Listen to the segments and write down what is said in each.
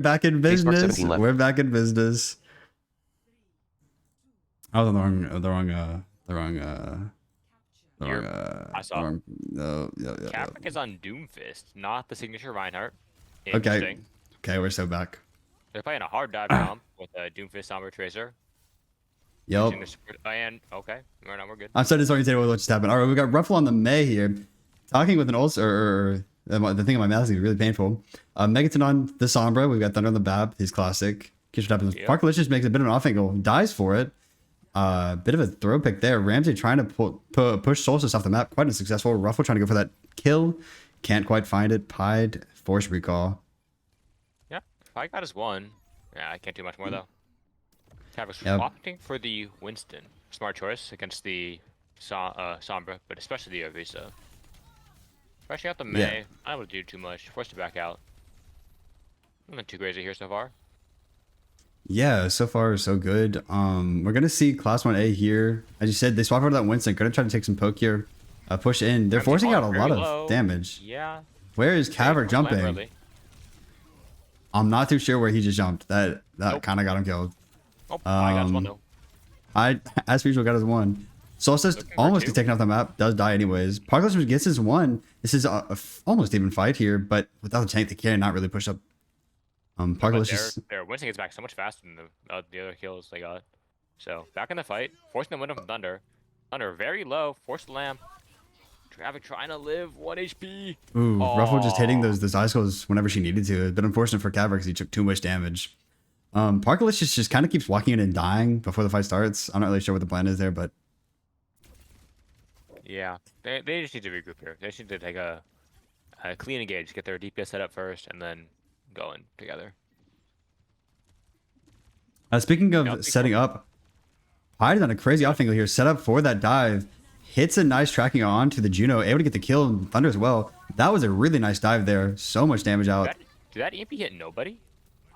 Back in Hey, Spark business. 17 left. We're back in business. I was on I saw. no, Kaverick is on Doomfist, not the signature Reinhardt. Okay. Interesting. Okay, we're so back. They're playing a hard dive comp with a Doomfist Sombra Tracer. Yep. And okay, we're good. I'm so disoriented with what just happened. All right, we got Ruffle on the May here. Talking with an ulcer, the thing on my mouth is really painful. Megaton on the Sombra. We've got Thunder on the Bab, his classic. Kish what happens. Yep. Parkalicious makes a bit of an off angle, dies for it. Bit of a throw pick there. Ramsey trying to push Solstice off the map. Quite unsuccessful. Ruffle trying to go for that kill. Can't quite find it. Pied. Force recall. Yeah, I got his one. Yeah, I can't do much more though. Kaverick's Yep. opting for the Winston. Smart choice against the Sombra, but especially the Orisa. Rushing out the May, I don't want to do too much. Forced to back out. Nothing too crazy here so far. Yeah, so far so good. We're gonna see Class 1A here. As you said, they swap over that Winston. Gonna try to take some poke here. Push in. They're Ramsey forcing out a falling lot very of low. damage. Yeah. Where is Kaverick jumping? Early. I'm not too sure where he just jumped. That Nope. kind of got him killed. Oh, I got his one though. I, as usual, got his one. Solstice Looking for almost two. gets taken off the map. Does die anyways. Parkalicious gets his one. This is a almost even fight here, but without the tank, they cannot really push up. But Parkalicious. their Winston gets back so much faster than the other kills they got. So back in the fight, forcing the window from Thunder. Thunder very low, forced the lamp. Traffic trying to live, 1 HP. Ooh, Ruffle just hitting Aw. those icicles whenever she needed to. It's been unfortunate for Kaverick because he took too much damage. Parkalicious just kind of keeps walking in and dying before the fight starts. I'm not really sure what the plan is there, but Yeah, they just need to regroup here. They just need to take a clean engage, get their DPS set up first, and then go in together. speaking Yeah, of I'll take setting up, Hyde on a crazy off angle here, set up for that dive, hits a nice tracking on to the Juno, able to get the kill and Thunder as well. That was a really nice dive there. So much damage out. Did that EMP hit nobody?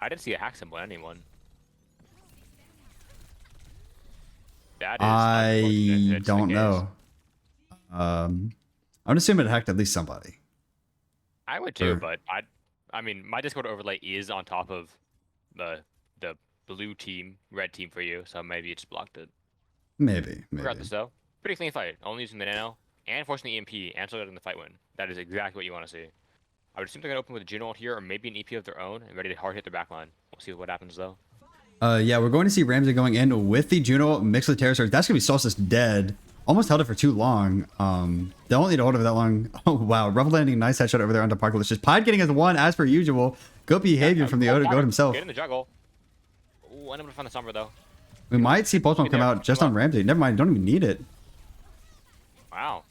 I didn't see a hack symbol on anyone. That is I unfortunate if it's the don't case. know. I'm assuming it hacked at least somebody. I would too, Or- but I mean, my Discord overlay is on top of the blue team, red team for you, so maybe it just blocked it. Maybe. Regardless, though, pretty clean fight. Only using the nano and forcing the EMP and still letting the fight win. That is exactly what you want to see. I would assume they're gonna open with a Juno ult here, or maybe an EP of their own, and ready to hard hit their backline. We'll see what happens though. Yeah, we're going to see Ramsey going in with the Juno mixed with Terror Surge. That's gonna be Solstice dead. Almost held it for too long. They don't need to hold it for that long. Oh wow, Ruffle landing nice headshot over there onto Parkalicious. Just Pied getting his one as per usual. Good behavior from the goat himself. Get in the juggle. Ooh, I'm gonna find the Sombra though. We might see Pulse Bomb come there. out just Come on Ramsey. Never mind, don't even need it. Wow.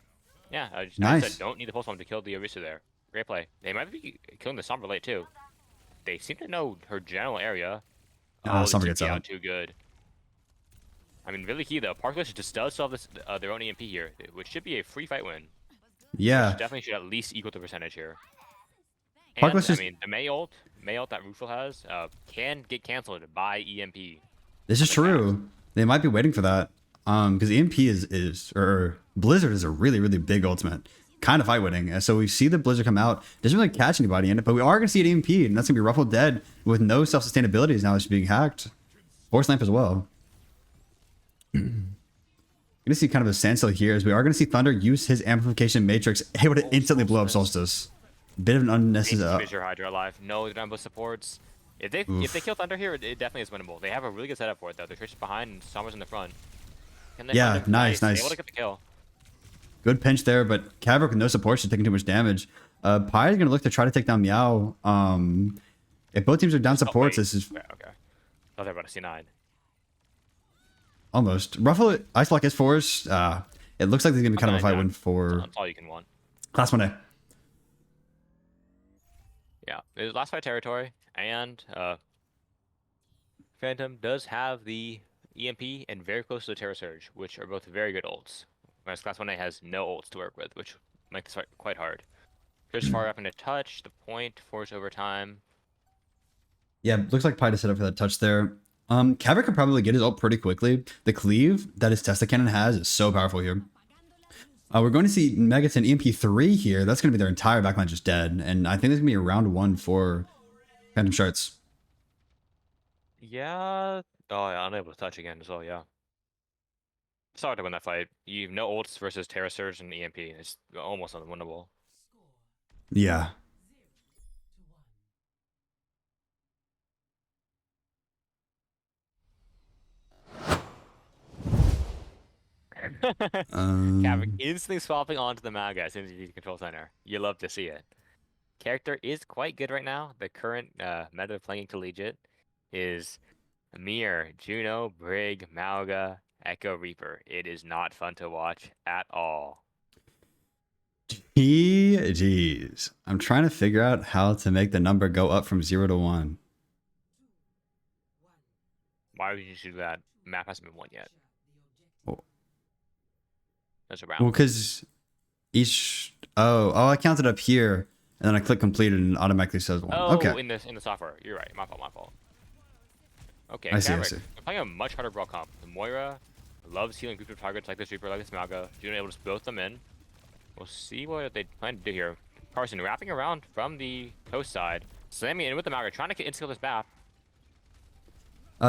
Yeah, I Nice. said don't need the pulse bomb to kill the Orisa there. Great play. They might be killing the Sombra late too. They seem to know her general area. Sombra the gets TP out. Too good. I mean, really key though. Parkalicious just does still have this, their own EMP here, which should be a free fight win. Yeah, Definitely should at least equal the percentage here. And, Parkalicious- I mean, the May ult that Rufal has can get canceled by EMP. this is true. They might be waiting for that. Because EMP or Blizzard is a really, really big ultimate. Kind of fight winning. And so we see the Blizzard come out. Doesn't really catch anybody in it, but we are going to see an EMP, and that's going to be Ruffle dead with no self sustainability. Now it's being hacked. Force Lamp as well. Going to see kind of a standstill here as we are going to see Thunder use his amplification matrix, able to instantly blow up Solstice. Bit of an unnecessary. Major Hydra alive. No, they're not both supports. If they kill Thunder here, it definitely is winnable. They have a really good setup for it though. They're Tracer's behind and Sombra's in the front. Can they Yeah, find it? nice. Able to get the kill. Good pinch there, but Kaverick with no support, she's taking too much damage. Pi is going to look to try to take down Meow. If both teams are down supports, wait. this is Okay. I thought they were about to C9. almost. Ruffle, Ice Block is forced. It looks like there's going to be kind of a fight win for That's all you can want. Class 1A. Yeah, it was last fight territory, and Phantom does have the EMP and very close to the Terror Surge, which are both very good ults. Whereas Class 1A has no ults to work with, which makes this fight quite hard. Just far up into touch, the point, force overtime. Yeah, looks like Pi to set up for that touch there. Kaverick can probably get his ult pretty quickly. The cleave that his Testa Cannon has is so powerful here. We're going to see Megaton EMP3 here. That's going to be their entire backline just dead. And I think there's going to be a round one for Phantom Sharts. Yeah. Oh, yeah, unable to touch again as well. Yeah. It's hard to win that fight. You have no ults versus Terra Surge and EMP. It's almost unwinnable. Yeah. Kavik Um. instantly swapping onto the Maga as soon as you use Control Center. You love to see it. Character is quite good right now. The current meta of playing Collegiate is Mir, Juno, Brig, Mauga, Echo, Reaper. It is not fun to watch at all. Jeez. I'm trying to figure out how to make the number go up from 0 to 1. Why would you do that? Map hasn't been won yet. Well, That's a well, round. because each. Oh, I counted up here, and then I click completed, and it automatically says 1. Oh, Okay. in the software. You're right. My fault. My fault. Okay, I see. I Kavik. see. I'm playing a much harder brawl comp. Moira loves healing groups of targets like this Reaper, like this Mauga. Juno able to both them in. We'll see what they plan to do here. Carson wrapping around from the coast side, slamming in with the Mauga, trying to insta this BAP.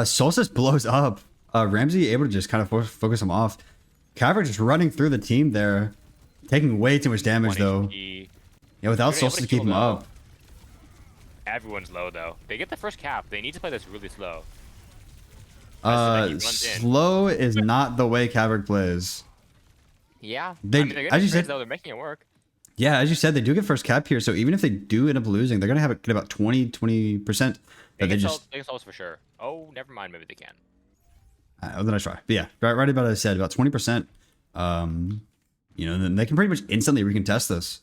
Solstice blows up. Ramsey able to just kind of focus him off. Cavern just running through the team there, taking way too much damage 1 though. HP. Yeah, without Juno able Solstice to to keep heal him though. up. Everyone's low though. They get the first cap. They need to play this really slow. So that he runs in. Slow is not the way Cavern plays. Yeah. They, I mean, they're as you getting said, though. They're making it work. yeah, as you said, they do get first cap here. So even if they do end up losing, they're gonna have it get about 20%. They That they can just. they can solve for sure. Oh, never mind. Maybe they can. Then I try. But yeah, right about as I said, about 20%. Then they can pretty much instantly recontest this.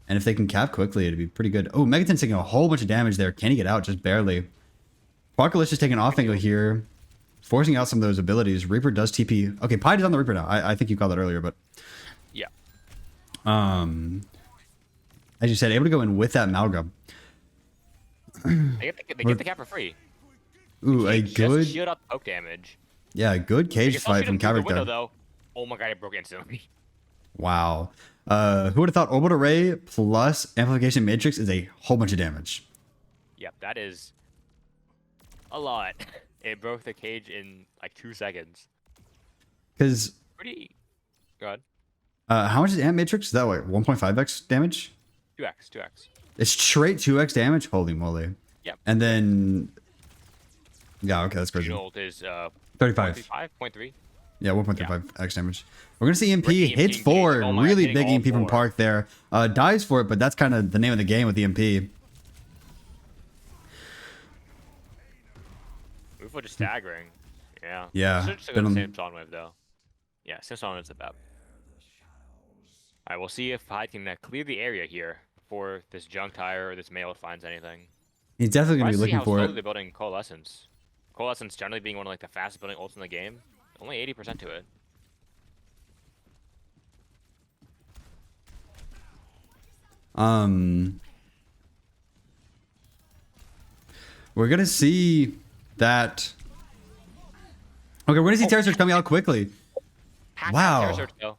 And if they can cap quickly, it'd be pretty good. Oh, Megaton's taking a whole bunch of damage there. Can he get out? Just barely. Parkalicious just taking off angle here, forcing out some of those abilities. Reaper does TP. Okay, Pied is on the Reaper now. I think you called that earlier, but Yeah. as you said, able to go in with that Malga. They get the cap for free. Ooh, a Just good, shield up poke damage. yeah, good They cage can still fight shoot from him through the Caverick window there. though. Oh my god, it broke instantly. Wow. Who would have thought Orbital Ray plus Amplification Matrix is a whole bunch of damage? Yep, that is a lot. It broke the cage in like 2 seconds. Because Pretty good. how much is Amp Matrix? Is that what, 1.5x damage? 2x, 2x. It's straight 2x damage? Holy moly. Yep. And then, yeah, okay, that's crazy. Shield is 35. 0.3. Yeah, 1.35x damage. We're going to see EMP. Ricky Hits EMP 4. engaged. Oh my God, Really hitting big all EMP from 4. Park there. Dies for it, but that's kind of the name of the game with EMP. Move just staggering. Yeah. Yeah, Should just go been the on- same Song Wave though. Yeah, same Song Wave's the best. Alright, we'll see if Hyde can clear the area here before this junk tire or this male finds anything. He's definitely going to be See looking how for slowly it. they're building Coalescence. Coalescence generally being one of like the fastest building ults in the game. Only 80% to it. We're going to see that. Okay, we're going to see Terror Surge coming out quickly. Hack Wow. Terror Surge, though.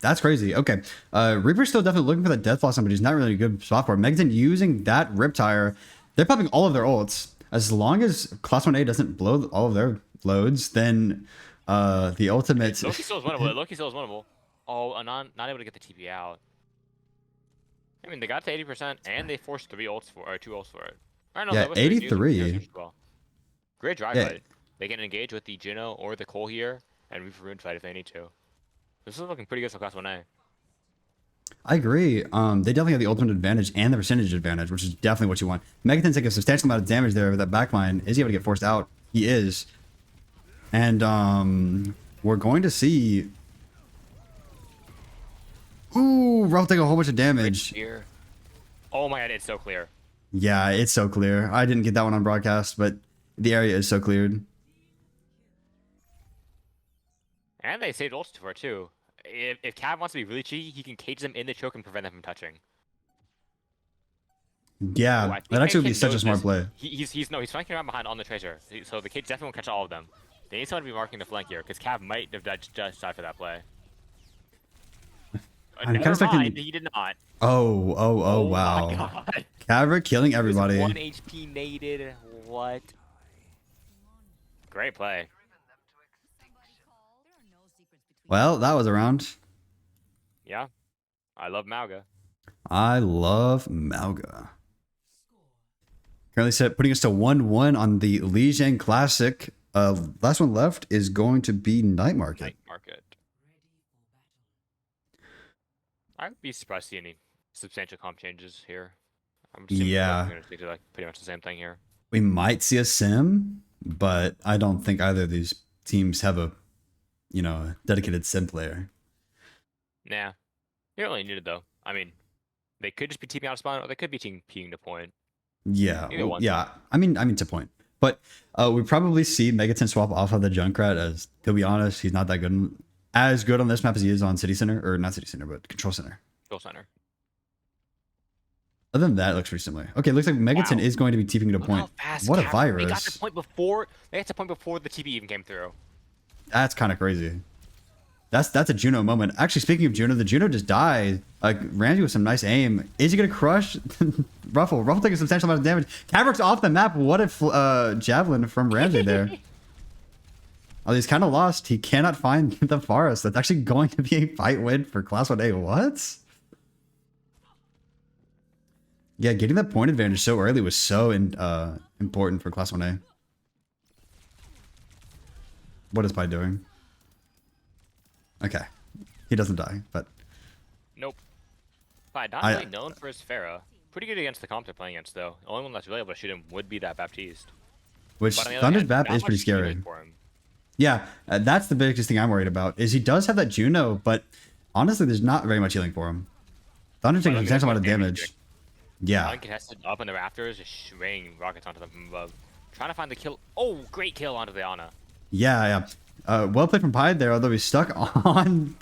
That's crazy. Okay. Reaper's still definitely looking for that Death Blossom, but he's not really in a good spot for it. Megaton using that Riptire. They're popping all of their ults. As long as Class 1A doesn't blow all of their loads, then the ultimate... Loki still is winnable. Loki still is winnable. Oh, not able to get the TP out. I mean, they got to 80% and they forced 2 ults for it. I don't know. Yeah, that was pretty decent 83. Terror Surge as well. Great drive Yeah. fight. They can engage with the Juno or the Cole here and Reaper Rune fight if they need to. This is looking pretty good for Class 1A. I agree. They definitely have the ultimate advantage and the percentage advantage, which is definitely what you want. Megaton's taking a substantial amount of damage there with that backline. Is he able to get forced out? He is. And we're going to see... Ooh, Ralph taking a whole bunch of damage. Here. Oh my god, it's so clear. Yeah, it's so clear. I didn't get that one on broadcast, but the area is so cleared. And they saved ults for it too. If Cav wants to be really cheeky, he can cage them in the choke and prevent them from touching. Yeah, Oh, I think that actually would be Megaton such a knows smart this. play. He's flanking around behind on the Tracer, so the cage definitely won't catch all of them. They need someone to be marking the flank here, because Cav might have just died for that play. I'm kinda Never expecting- mind, he did not. Oh, My wow. God. Caverick killing everybody. 1 HP naded. What? Great play. Well, that was a round. Yeah. I love Mauga. I love Malga. Currently set, putting us to 1-1 on the Lijiang Classic. Last one left is going to be Night Market. Night Market. I would be surprised to see any substantial comp changes here. I'm assuming Yeah. we're going to stick to like pretty much the same thing here. We might see a sim, but I don't think either of these teams have a, a dedicated sim player. Nah. You don't really need it though. I mean, they could just be TPing out of spawn, or they could be peeing to point. Yeah, Either one. yeah. I mean to point. But we probably see Megaton swap off of the Junkrat as, to be honest, he's not that good. As good on this map as he is on City Center, or not City Center, but Control Center. Control Center. Other than that, it looks pretty similar. Okay, looks like Megaton is going to be TPing to point. What a virus! They got the point before. They got the point before the TP even came through. That's kind of crazy. That's a Juno moment. Actually, speaking of Juno, the Juno just died. Ramsey with some nice aim. Is he gonna crush Ruffle? Ruffle taking a substantial amount of damage. Caverick's off the map. What if javelin from Ramsey there? Oh, he's kind of lost. He cannot find the forest. That's actually going to be a fight win for Class 1A. What? Yeah, getting that point advantage so early was so important for Class 1A. What is Pi doing? Okay. He doesn't die, but... Nope. Pi, not really known for his Pharah. Pretty good against the comp they're playing against, though. The only one that's really able to shoot him would be that Baptiste. Which, Thunder's Bap is pretty scary. Yeah, that's the biggest thing I'm worried about, is he does have that Juno, but honestly, there's not very much healing for him. Thunder taking a substantial amount of damage. Yeah. Uncontested up in the rafters, just raining rockets onto them from above. Trying to find the kill. Oh, great kill onto the Ana. Yeah. Well played from Pied there, although he's stuck on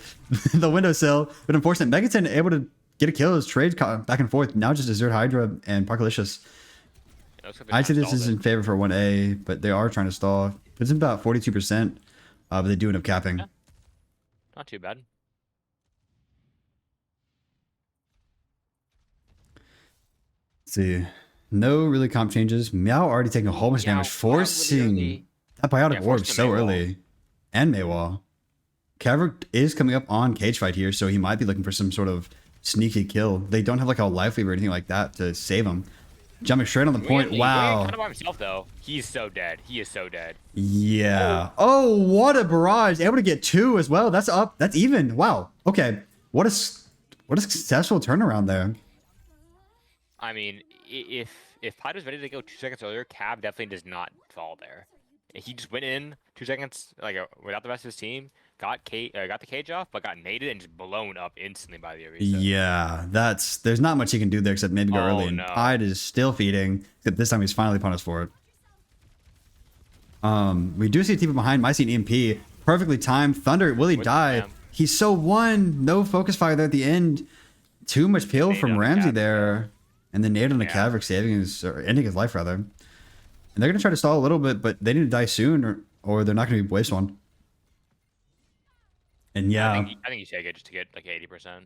the windowsill. But unfortunate, Megaton able to get a kill. His trade back and forth. Now just Desert Hydra and Parkalicious. I'd say this is in favor for 1A, but they are trying to stall. It's about 42%, but they do end up capping. Yeah. Not too bad. Let's see. No really comp changes. Meow already taking a whole bunch of damage, forcing that biotic orb so early. And Maywall. Caverick is coming up on cage fight here, so he might be looking for some sort of sneaky kill. They don't have like a life lever or anything like that to save him. Jumping straight on the point. Wow. Kind of by himself though. He's so dead. He is so dead. Yeah. Oh, what a barrage! Able to get 2 as well. That's up. That's even. Wow. Okay. What a successful turnaround there. I mean, if Pied was ready to go 2 seconds earlier, Cab definitely does not fall there. He just went in 2 seconds, like without the rest of his team, got the cage off, but got naded and just blown up instantly by the Orisa. Yeah, there's not much he can do there except maybe go early. And Pied is still feeding. Except this time he's finally punished for it. We do see a team behind. Might see an EMP. Perfectly timed. Thunder, will he die? He's so won. No focus fire there at the end. Too much peel from Ramsey there. And then nade on the Caverick, saving his, or ending his life rather. And they're going to try to stall a little bit, but they need to die soon or they're not going to be waste one. And yeah. I think you take it just to get like 80%.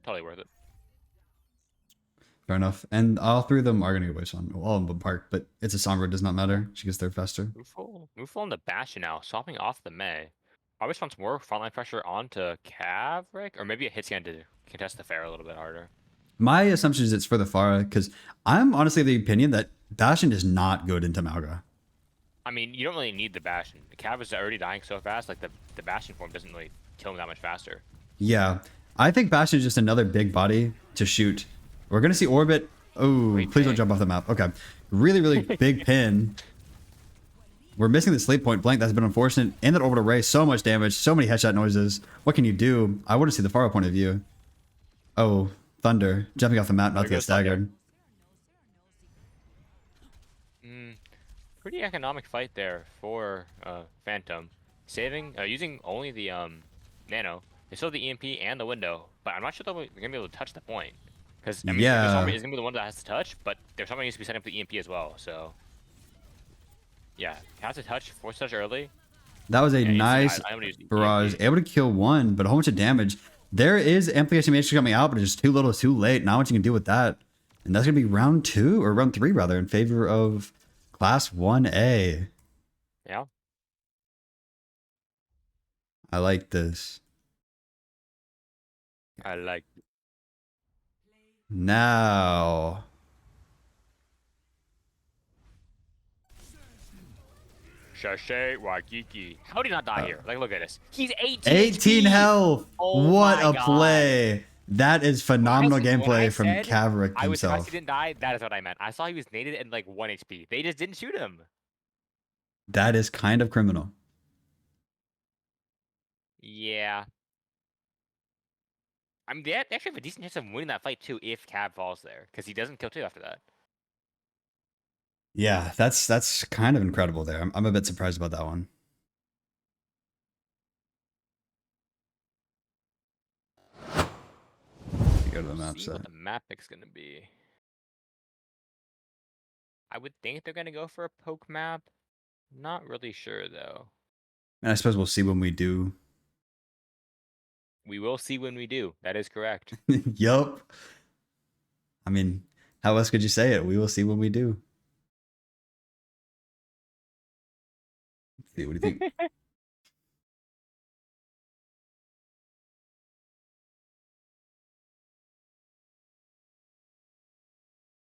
Totally worth it. Fair enough. And all 3 of them are going to get waste one. All of them park, but it's a Sombra. It does not matter. She gets there faster. Move full on the Bastion now. Swapping off the Mei. Probably just wants more frontline pressure onto Caverick. Or maybe a Hitscan to contest the Pharah a little bit harder. My assumption is it's for the Pharah, because I'm honestly of the opinion that Bastion is not good into Malga. I mean, you don't really need the Bastion. The Cav is already dying so fast, like the Bastion form doesn't really kill him that much faster. Yeah. I think Bastion is just another big body to shoot. We're going to see Orbit. Oh, please don't jump off the map. Okay. Really, really big pin. We're missing the sleep point blank. That's been unfortunate. And that orbital ray, so much damage, so many headshot noises. What can you do? I want to see the Pharah point of view. Oh, Thunder jumping off the map, not to get staggered. Pretty economic fight there for Phantom, using only the Nano. They still have the EMP and the window, but I'm not sure they're gonna be able to touch the point because I mean, there's is gonna be the one that has to touch, but there's somebody needs to be setting up the EMP as well. So yeah, has to touch, force touch early. That was a nice barrage, able to kill 1, but a whole bunch of damage. There is amplification matrix coming out, but it's just too little, too late. Not much you can do with that. And that's going to be round 2, or round 3 rather, in favor of Class 1A. Yeah. I like this. I like. Now. Sashay Waikiki. How did he not die here? Like, look at this. He's 18 18 HP. health. Oh What my a God. play. That is phenomenal When I gameplay from said Caverick I was surprised himself. he didn't die. That is what I meant. I saw he was naded at like 1 HP. They just didn't shoot him. That is kind of criminal. Yeah. I mean, they actually have a decent chance of winning that fight too if Cav falls there, because he doesn't kill 2 after that. Yeah, that's kind of incredible there. I'm a bit surprised about that one. Go to the map See set. what the map pick's gonna be. I would think they're gonna go for a poke map. Not really sure though. And I suppose we'll see when we do. We will see when we do. That is correct. Yup. I mean, how else could you say it? We will see when we do. Let's see, what do you think?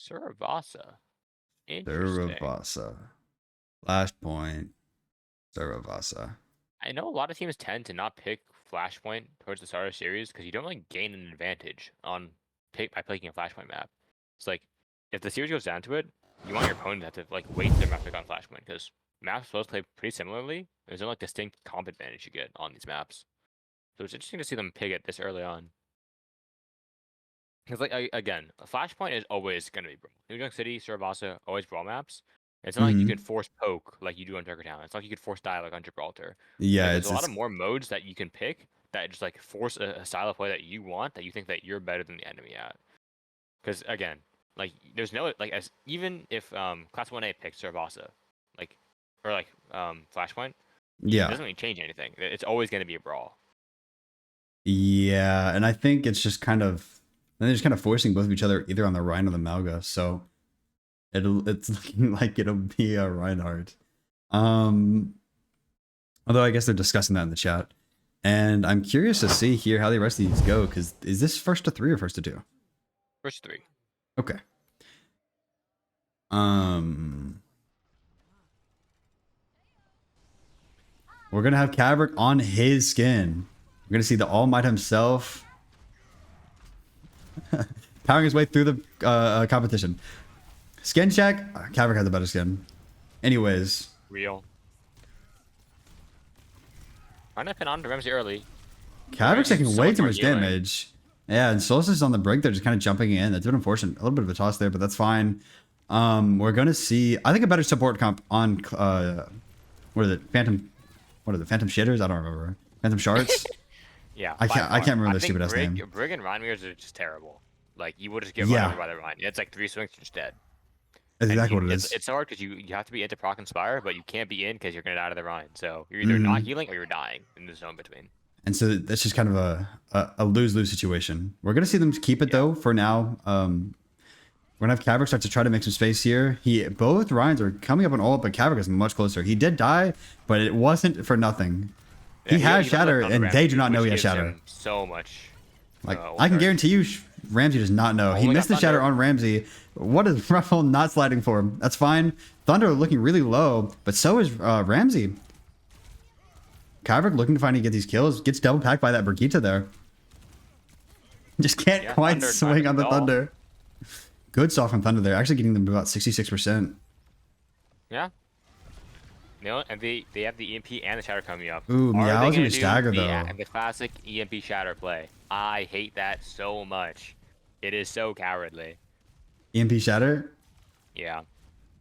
Suravasa. Interesting. Suravasa. Flashpoint. Suravasa. I know a lot of teams tend to not pick Flashpoint towards the start of the series because you don't really gain an advantage on by picking a Flashpoint map. It's like if the series goes down to it, you want your opponent to have to like wait their map pick on Flashpoint because maps both play pretty similarly. There's no like distinct comp advantage you get on these maps. So it's interesting to see them pick it this early on. Because like again, a Flashpoint is always gonna be Brawl. New York City, Suravasa, always Brawl maps. It's not like you can force poke like you do on Turker Town. It's not like you could force dive like on Gibraltar. Yeah, Like, there's a lot of more modes that you can pick that just like force a style of play that you want that you think that you're better than the enemy at. Because again, like there's no like as even if Class 1A picks Suravasa, like or like Flashpoint, it yeah. doesn't really change anything. It's always gonna be a brawl. Yeah, and I think it's just kind of they're just kind of forcing both of each other either on the Rhine or the Malga. So it's looking like it'll be a Reinhardt. Although I guess they're discussing that in the chat. And I'm curious to see here how the rest of these go, because is this first to 3 or first to 2? First 3. Okay. We're gonna have Caverick on his skin. We're gonna see the All Might himself powering his way through the competition. Skin check. Caverick has a better skin. Anyways. Real. Trying to pin on to Ramsey early. Caverick's taking way too much healing. damage. Yeah, and Solstice is on the break. They're just kind of jumping in. That's a bit unfortunate. A little bit of a toss there, but that's fine. We're gonna see. I think a better support comp on what is it? Phantom. What is it? Phantom Shitters? I don't remember. Phantom Sharts. Yeah, I can't remember the stupid ass name. Brig and Ryan Mirrors are just terrible. Like you would just get Yeah. run over by the Ryan. It's like 3 swings, you're just dead. That's exactly And what it is. It's so hard because you have to be into Proc Inspire, but you can't be in because you're gonna die out of the Ryan. So you're either not healing or you're dying in the zone between. And so that's just kind of a lose-lose situation. We're gonna see them keep it though for now. We're gonna have Caverick start to try to make some space here. Both Ryans are coming up on ult, but Caverick is much closer. He did die, but it wasn't for nothing. Yeah, he has does Shatter, have and Ramsey, they do not know which he has gives Shatter. him so much. Like I can guarantee you, Ramsey does not know. He Only missed the got Shatter Thunder. on Ramsey. What is Ruffle not sliding for him? That's fine. Thunder looking really low, but so is Ramsey. Caverick looking to finally get these kills. Gets double packed by that Brigitte there. Just can't quite Thunder swing on the trying to Thunder. Good stall from Thunder there. Actually getting them to about 66%. Yeah. No, and they have the EMP and the Shatter coming up. Ooh, Are Meow's they gonna gonna be staggered, do though. the classic EMP Shatter play? I hate that so much. It is so cowardly. EMP Shatter? Yeah.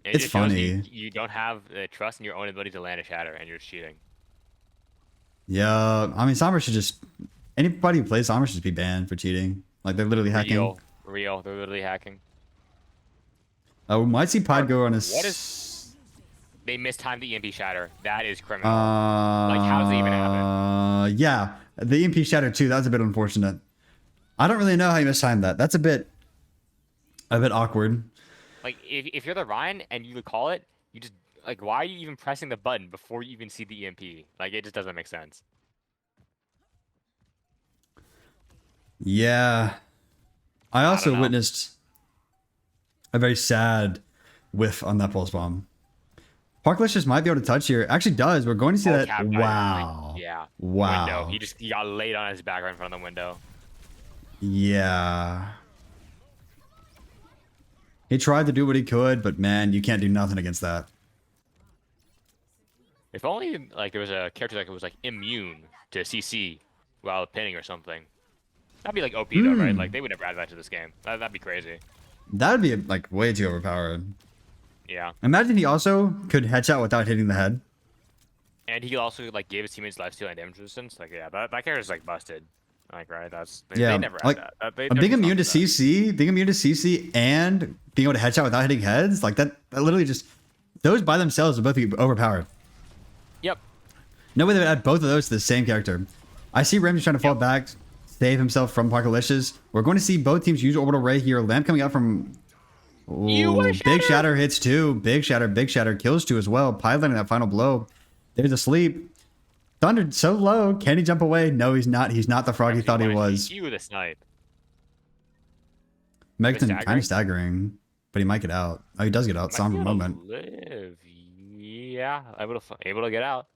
It It's just shows funny. You don't have the trust in your own ability to land a Shatter, and you're just cheating. Yeah, I mean, Somber should just... Anybody who plays Somber should just be banned for cheating. Like, they're literally hacking. Real. They're literally hacking. We might see Pod go on his... What is... They mistimed the EMP Shatter. That is criminal. Like, how does it even happen? Yeah, the EMP Shatter too. That's a bit unfortunate. I don't really know how you mistimed that. That's a bit awkward. Like, if you're the Ryan and you call it, you just... Like, why are you even pressing the button before you even see the EMP? Like, it just doesn't make sense. Yeah. I I also don't know. witnessed a very sad whiff on that pulse bomb. Parklicious might be able to touch here. Actually does. We're going to see Oh, that. Cab died instantly. Wow. Yeah. Window. Wow. He got laid on his back right in front of the window. Yeah. He tried to do what he could, but man, you can't do nothing against that. If only like there was a character that was like immune to CC while pinning or something. That'd be like OP though, right? Like they would never add that to this game. That'd be crazy. That would be like way too overpowered. Yeah. Imagine he also could headshot without hitting the head. And he also like gave his teammates lifesteal and damage resistance. Like yeah, that character's like busted. Like right, Yeah, they never had like that. They being never immune to thought of that. CC, being immune to CC, and being able to headshot without hitting heads, like that literally just those by themselves would both be overpowered. Yep. No way they would add both of those to the same character. I see Ramsey trying to fall back, save himself from Parkalicious. We're going to see both teams use orbital ray here. Lamp coming out from. Ooh, big shatter hits two. Big shatter kills two as well. Piloting that final blow. There's a sleep. Thunder so low. Can he jump away? No, he's not. He's not the frog he thought he was. You with a snipe. Megaton kind of staggering, but he might get out. Oh, he does get out. Somber moment. Live. Yeah, able to get out.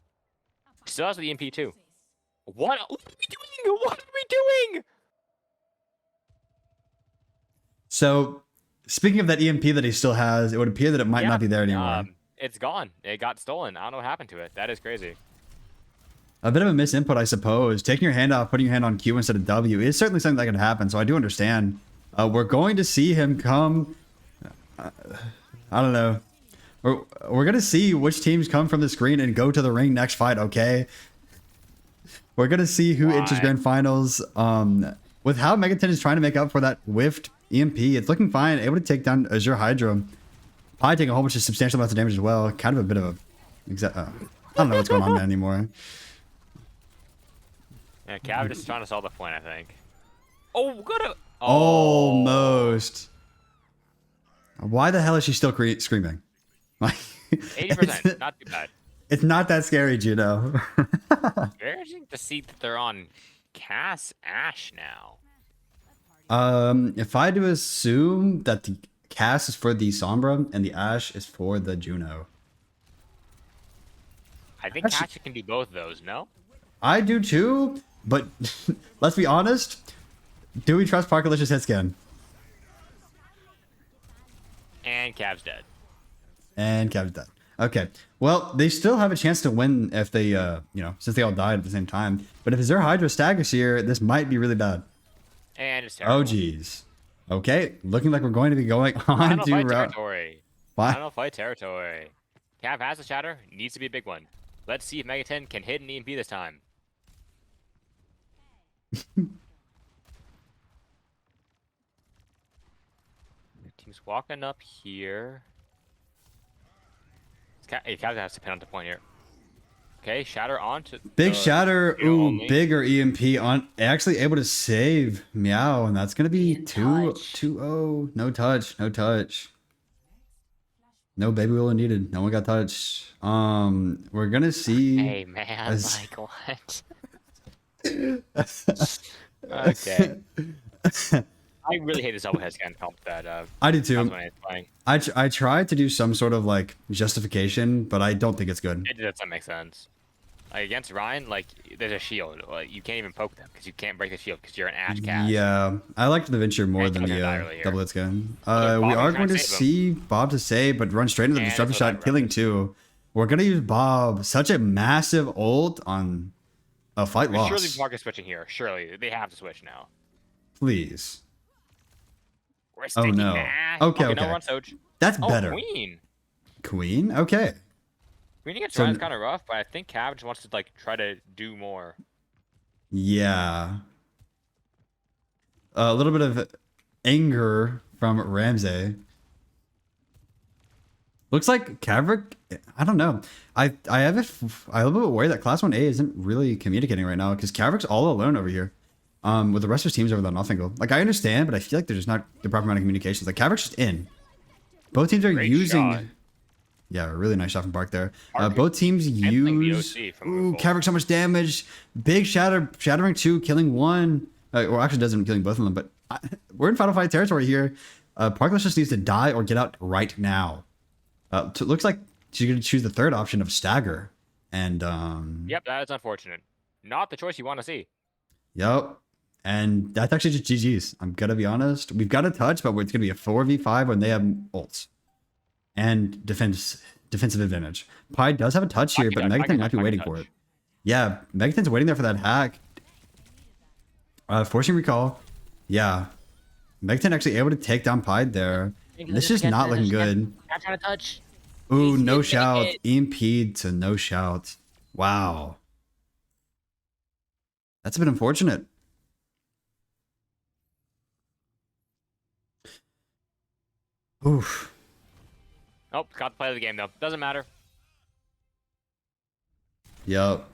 Still has the EMP too. What are we doing? What are we doing? So, speaking of that EMP that he still has, it would appear that it might not be there anymore. It's gone. It got stolen. I don't know what happened to it. That is crazy. A bit of a misinput, I suppose. Taking your hand off, putting your hand on Q instead of W is certainly something that can happen, so I do understand. We're going to see him come... I don't know. We're going to see which teams come from the screen and go to the ring next fight, okay? We're going to see who enters Grand Finals. With how Megaton is trying to make up for that whiffed EMP, it's looking fine. Able to take down Azure Hydra. Probably taking a whole bunch of substantial amounts of damage as well. Kind of a bit of a... I don't know what's going on anymore. Yeah, Cav just trying to solve the point, I think. Oh, good. Almost. Why the hell is she still screaming? Like 80%, not too bad. It's not that scary, Juno. Embarrassing to see that they're on Cass Ash now. If I do assume that the Cass is for the Sombra and the Ash is for the Juno. I think Cass can do both of those, no? I do too, but let's be honest. Do we trust Parkalicious hit scan? And Cav's dead. And Cav's dead. Okay. Well, they still have a chance to win if they, since they all died at the same time. But if Azure Hydra staggers here, this might be really bad. And it's terrible. Oh, geez. Okay. Looking like we're going to be going on Final to fight territory. What? Final fight territory. Cav has a shatter. Needs to be a big one. Let's see if Megaton can hit an EMP this time. Team's walking up here. Cav has to pin on the point here. Okay, shatter onto big shatter. Ooh, only. bigger EMP on. Actually able to save Meow, and that's gonna be 2-0. No touch. No touch. No baby willow needed. No one got touched. We're gonna see. Hey man, like what? Okay. I really hate this double head scan comp that I do too. when it's playing. I tried to do some sort of like justification, but I don't think it's good. It doesn't make sense. Like against Ryan, like there's a shield. Like, you can't even poke them because you can't break the shield because you're an Ash cast. Yeah, I liked the Venture more than the double hit scan. We are going to see Bob to save, but run straight into the disruption shot, killing two. We're gonna use Bob. Such a massive ult on a fight loss. Surely Mark is switching here. Surely they have to switch now. Please. Oh no. Ash. Okay. No run, Soch. That's better. Queen. Okay. Queen against Ryan's kind of rough, but I think Cav just wants to like try to do more. Yeah. A little bit of anger from Ramsey. Looks like Caverick. I don't know. I'm a little bit worried that Class 1A isn't really communicating right now because Caverick's all alone over here. With the rest of his teams over there, nothing. Like I understand, but I feel like there's just not the proper amount of communications. Like Caverick's just in. Both teams are using. Shot. Yeah, a really nice shot from Bark there. Both teams use. Ooh, Caverick so much damage. Big shatter, shattering two, killing one. Or actually doesn't killing both of them. But we're in Final Fight territory here. Parkless just needs to die or get out right now. So it looks like she's going to choose the third option of stagger. And, Yep, that is unfortunate. Not the choice you want to see. yep. And that's actually just GG's. I'm going to be honest. We've got a touch, but it's going to be a 4v5 when they have ults. And defensive advantage. Pied does have a touch here, but Megaton might be waiting for it. Yeah, Megaton's waiting there for that hack. Forcing recall. Yeah. Megaton actually able to take down Pied there. This is not looking good. I'm trying to touch. Ooh, no shout. EMP to no shout. Wow. That's a bit unfortunate. Oof. Oh, got the play of the game though. Doesn't matter. Yep.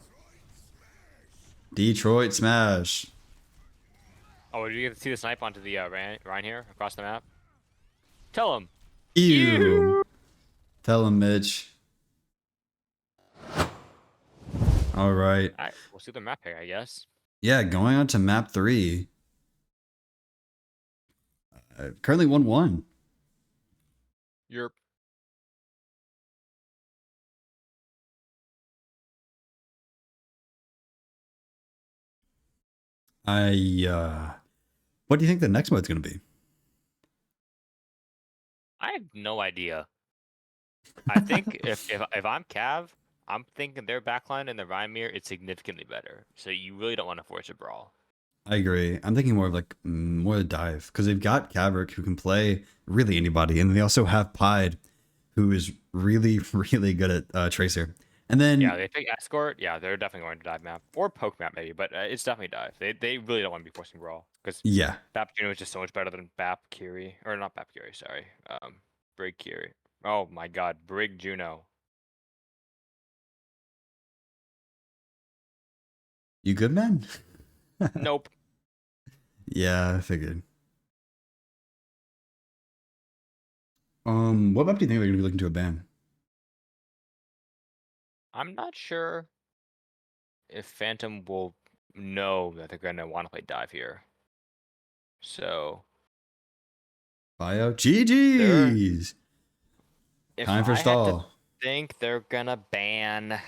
Detroit smash. Oh, did you get to see the snipe onto the Ryan here across the map? Tell him. Ew. Tell him, Mitch. All right. All right, we'll see the map here, I guess. Yeah, going on to map 3. Currently 1-1. You're. What do you think the next mode's gonna be? I have no idea. I think if I'm Cav, I'm thinking their backline and the Rymir is significantly better. So you really don't want to force a brawl. I agree. I'm thinking more of like more of a dive because they've got Kaverick who can play really anybody, and they also have Pied, who is really really good at Tracer. And then Yeah, they pick escort. Yeah, they're definitely going to dive map or poke map maybe, but it's definitely dive. They really don't want to be forcing brawl because yeah, Bap Juno is just so much better than Bap Kiri or not Bap Kiri. Sorry, Brig Kiri. Oh my God, Brig Juno. you good man? Nope. Yeah, I figured. What map do you think they're gonna be looking to a ban? I'm not sure if Phantom will know that they're gonna want to play dive here. So Bio GG's. Time for stall. Think they're gonna ban.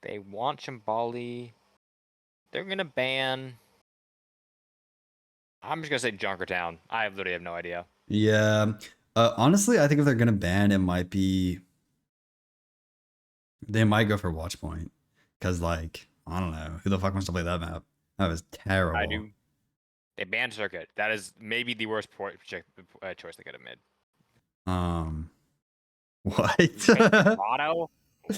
They want Shambali. They're gonna ban. I'm just gonna say Junkertown. I literally have no idea. Yeah. Honestly, I think if they're gonna ban, it might be they might go for Watch Point. Cause like, I don't know. Who the fuck wants to play that map? That was terrible. I do. They banned Circuit. That is maybe the worst choice they could have made. What? Auto?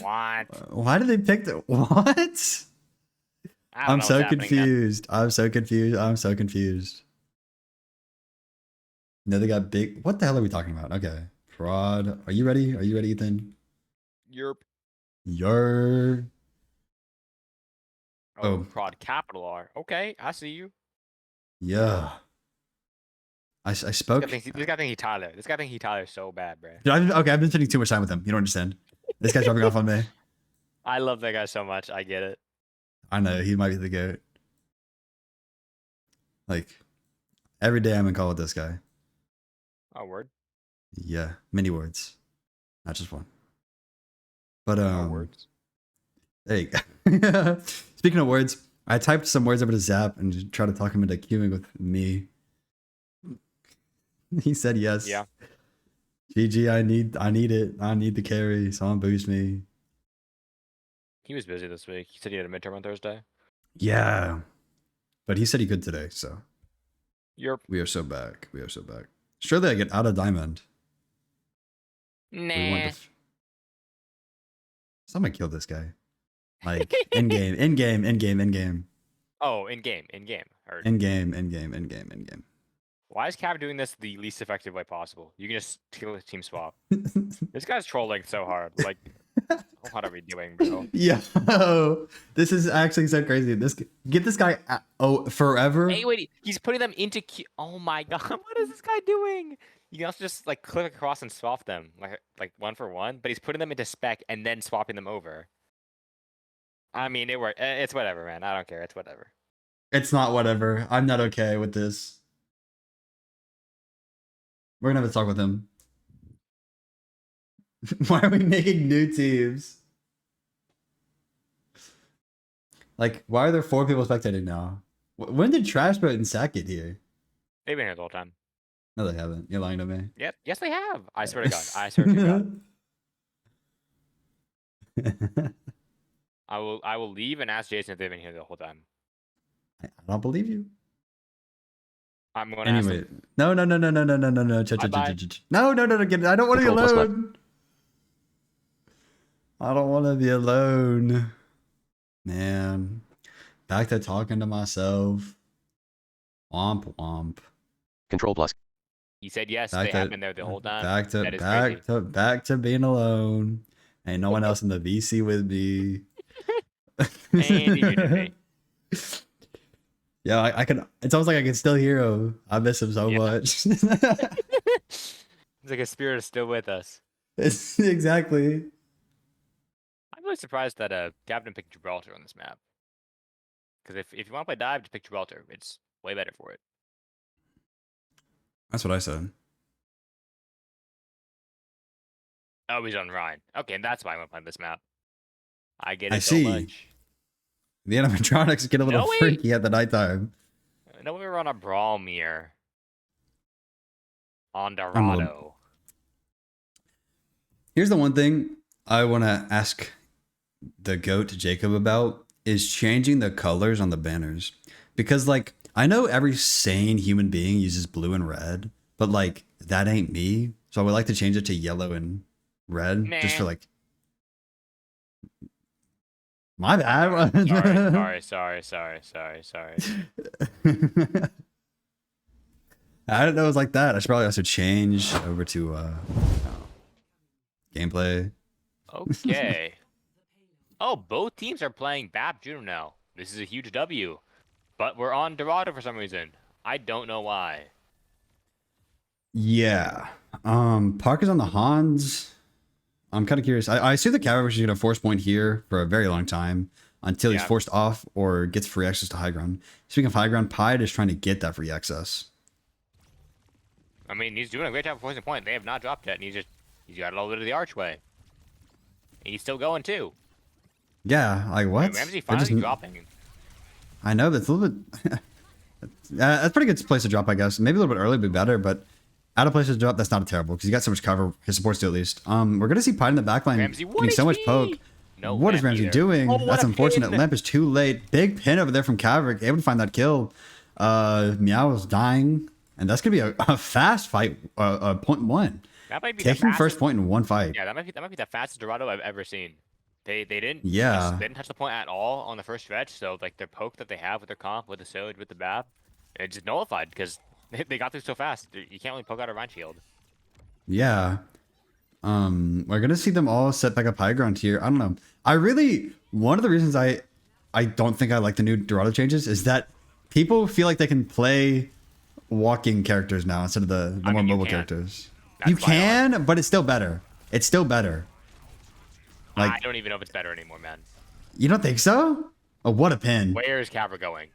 What? Why did they pick the what? I'm so confused. I'm so confused. I'm so confused. No, they got big. What the hell are we talking about? Okay. Prod. Are you ready? Are you ready, Ethan? Yerp. Yer. Oh, Prod capital R. Okay, I see you. Yeah. I spoke. This guy thinks he Tyler. This guy thinks he Tyler so bad, bro. Okay, I've been spending too much time with him. You don't understand. This guy's rubbing off on me. I love that guy so much. I get it. I know he might be the GOAT. Like every day I'm in call with this guy. Oh, word. Yeah, many words, not just one. But words. There you go. Speaking of words, I typed some words over to Zap and tried to talk him into queuing with me. He said yes. Yeah. GG, I need it. I need the carry. Someone boost me. He was busy this week. He said he had a midterm on Thursday. Yeah. But he said he could today, so. Yerp. We are so back. We are so back. Surely I get out of diamond. Nah. Someone killed this guy. Like, in-game, in-game, in-game, in-game. Oh, in-game, in-game. In-game, in-game, in-game, in-game. Why is Cav doing this the least effective way possible? You can just kill a team swap. This guy's trolling so hard. Like, what are we doing, bro? Yo, this is actually so crazy. Get this guy forever. Hey, wait, he's putting them into oh my god, what is this guy doing? You can also just like click across and swap them like one for one, but he's putting them into spec and then swapping them over. I mean, it worked. It's whatever, man. I don't care. It's whatever. It's not whatever. I'm not okay with this. We're gonna have to talk with him. Why are we making new teams? Like, why are there 4 people spectating now? When did Trashboat and Sack get here? They've been here the whole time. No, they haven't. You're lying to me. Yep. Yes, they have. I swear to God. I swear to God. I will leave and ask Jason if they've been here the whole time. I don't believe you. I'm going to ask Anyway, them. no. Bye-bye. No. Get it. I don't want to be Control plus alone. I don't want to be alone. Man, back to talking to myself. Womp womp. Control plus. He said yes. Back They have to been there the whole time. back to That is crazy. back to being alone. Ain't no one else in the VC with me. And he muted me. Yeah, I can. It's almost like I can still hear him. I miss him so Yeah. much. It's like a spirit is still with us. It's exactly. I'm really surprised that Gavin picked Gibraltar on this map. Because if you want to play dive, just pick Gibraltar. It's way better for it. That's what I said. Oh, he's on Rhine. Okay, and that's why I'm playing this map. I get I it so see. much. The animatronics get a little No, wait. freaky at the nighttime. No, we were on a Brawlmere. On I'm a Dorado. Here's the one thing I want to ask the goat Jacob about is changing the colors on the banners. Because, like, I know every sane human being uses blue and red, but, like, that ain't me. So I would like to change it to yellow and red just for, Nah. like, my bad. Sorry. I didn't know it was like that. I should probably also change over to gameplay. Okay. Oh, both teams are playing BAP Juno now. This is a huge W. But we're on Dorado for some reason. I don't know why. Yeah. Parker's on the Hans. I'm kind of curious. I assume the Cavalry is going to force point here for a very long time until he's Yeah. forced off or gets free access to high ground. Speaking of high ground, Pied is trying to get that free access. I mean, he's doing a great job of forcing point. They have not dropped yet, and he's got it all the way to the archway. And he's still going too. Yeah, like what? Ramsey They're finally dropping. I know that's a little bit. That's a pretty good place to drop, I guess. Maybe a little bit early, but better. But out of place to drop, that's not terrible because you got so much cover. His supports do at least. We're gonna see Pied in the backline Ramsey, getting so much HP? poke. No, what is Ramsey either. doing? Oh, what That's a unfortunate. pin. Lamp is too late. Big pin over there from Caverick, able to find that kill. Meow is dying, and that's gonna be a fast fight. Point one, That might be taking the fastest, first point in one fight. Yeah, that might be the fastest Dorado I've ever seen. They didn't Yeah. they didn't touch the point at all on the first stretch. So like their poke that they have with their comp, with the Soj, with the BAP, it just nullified because they got through so fast. You can't really poke out a Rhine shield. Yeah. We're gonna see them all set back up high ground here. I don't know. One of the reasons I don't think I like the new Dorado changes is that people feel like they can play walking characters now instead of the more mean, you mobile can. characters. That's You why I can, but it's still better. It's still better. Like, I don't even know if it's better anymore, man. you don't think so? Oh, what a pin. Where is Cabra going?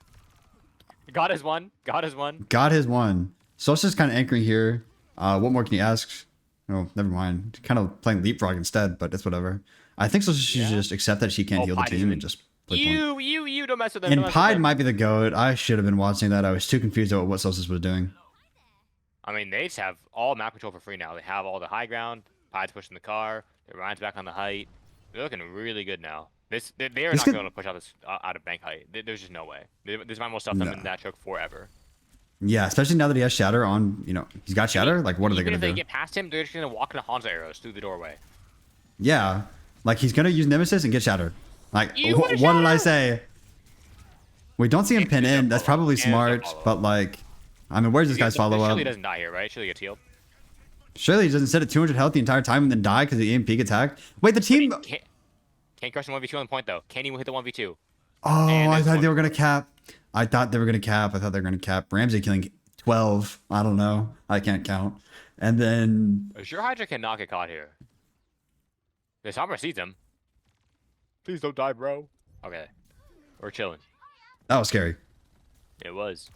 God has won. God has won. God has won. Sosa's kind of anchoring here. What more can you ask? Oh, never mind. Kind of playing leapfrog instead, but it's whatever. I think Sosa should just accept that she can't heal the Pied is team in- and just play point. You don't mess with them. And don't mess with Pied them. might be the goat. I should have been watching that. I was too confused about what Sosa was doing. I mean, they just have all map control for free now. They have all the high ground. Pied's pushing the car. Their Ryan's back on the height. They're looking really good now. They are This not could- going to push out this out of bank height. There's just no way. This might will stop them No. in that choke forever. Yeah, especially now that he has Shatter on. He's got Shatter. Like, what are they Even gonna if they do? get past him, they're just going to walk into Hanzo arrows through the doorway. Yeah, like he's gonna use Nemesis and get Shatter. Like, You what want did I Shatter? say? We don't see him pin there's no in. That's follow-up. probably And there's no smart, follow-up. but like, I mean, where's this guy's follow up? Surely doesn't die here, right? Surely gets healed. Surely he doesn't sit at 200 health the entire time and then die because the EMP gets hacked. Wait, the team. Can't crush the 1v2 on the point, though. Can't even hit the 1v2. Oh, And I there's thought they one- were gonna cap. I thought they were gonna cap. Ramsey killing 12. I don't know. I can't count. And then Sure Hydra cannot get caught here. The Sombra sees him. Please don't die, bro. Okay. We're chilling. that was scary. It was.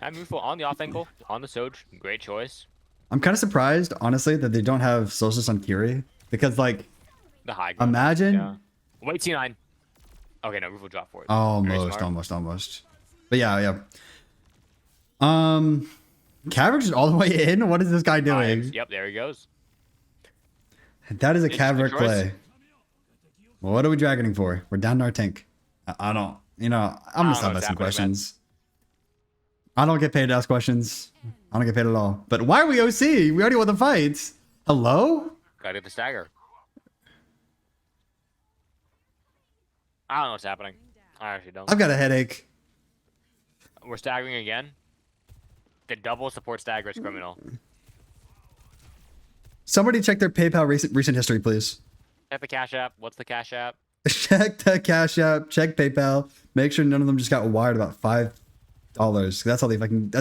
I'm moveful on the off ankle, on the Soj. Great choice. I'm kind of surprised, honestly, that they don't have Solstice on Kiri. Because, like, The high ground. imagine. Yeah. Wait, T9. Okay, no, Roof drop for it. Almost. But yeah. Cavric's is all the way in? What is this guy doing? Yep, there he goes. That is a It's Caverick good choice. play. Well, what are we dragoning for? We're down to our tank. I don't, I'm gonna stop asking questions. I don't get paid to ask questions. I don't get paid at all. But why are we OC? We already won the fights. Hello? Gotta get the stagger. I don't know what's happening. I actually don't. I've got a headache. We're staggering again. The double support stagger is criminal. Somebody check their PayPal recent history, please. Check the Cash App. What's the Cash App? Check the Cash App. Check PayPal. Make sure none of them just got wired about $5. That's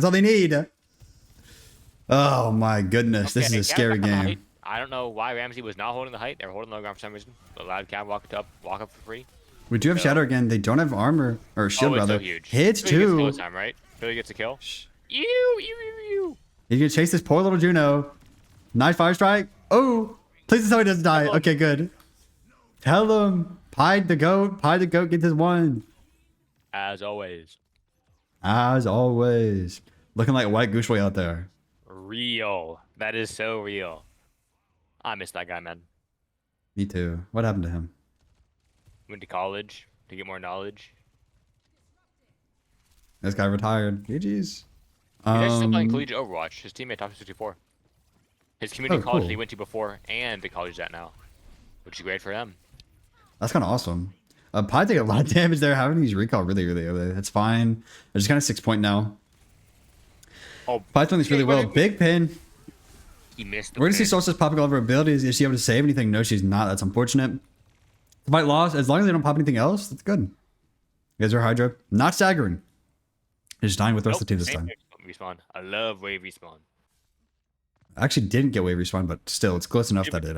all they need. Oh my goodness, this is a scary game. I don't know why Ramsey was not holding the height. They were holding the low ground for some reason. Allowed Cam walk up for free. We do have Shadow again. They don't have armor or shield rather. So huge. Hits Philly gets a kill too. this time, right? Philly gets a kill. You. He's gonna chase this poor little Juno. Nice fire strike. Oh, please tell me he doesn't die. Okay, good. Tell him. Pied the goat gets his one. As always. Looking like a white goose boy out there. Real. That is so real. I miss that guy, man. Me too. What happened to him? Went to college to get more knowledge. This guy retired. GG's. He's actually still playing collegiate Overwatch. His teammate top 64. His community college that he went to before and the college he's at now. Which is great for him. That's kind of awesome. Pied taking a lot of damage there. Having these recall really early. That's fine. They're just kind of 6 point now. Oh, Pied's doing this really well. Big pin. He missed the We're going to see pin. Solstice popping all of her abilities. Is she able to save anything? No, she's not. That's unfortunate. Fight lost. As long as they don't pop anything else, that's good. You guys are Hydra. Not staggering. They're just dying with the rest of the team this time. Respawn. I love wave respawn. I actually didn't get wave respawn, but still, it's close enough that it...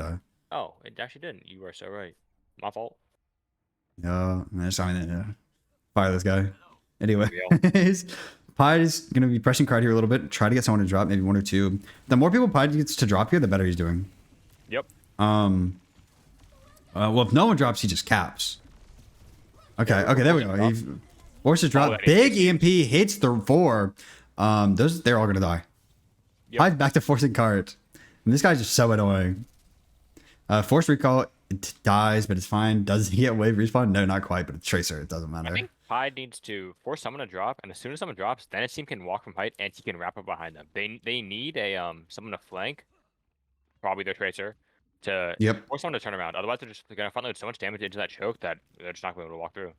Oh, it actually didn't. You were so right. My fault. No, that's fine. Fire this guy. Anyways, Pied is going to be pressing card here a little bit. Try to get someone to drop, maybe 1 or 2. The more people Pied gets to drop here, the better he's doing. Yep. Well, if no one drops, he just caps. Okay, there we go. He forces drop. that Big EMP hits the 4. They're all gonna die. Yep. Pied back to forcing cart. And this guy's just so annoying. Force recall, it dies, but it's fine. Does he get wave respawn? No, not quite, but it's Tracer. It doesn't matter. I think Pied needs to force someone to drop, and as soon as someone drops, then his team can walk from height and he can wrap up behind them. They need a someone to flank, probably their Tracer, to force someone to turn around. Otherwise, they're gonna front load so much damage into that choke that they're just not gonna be able to walk through.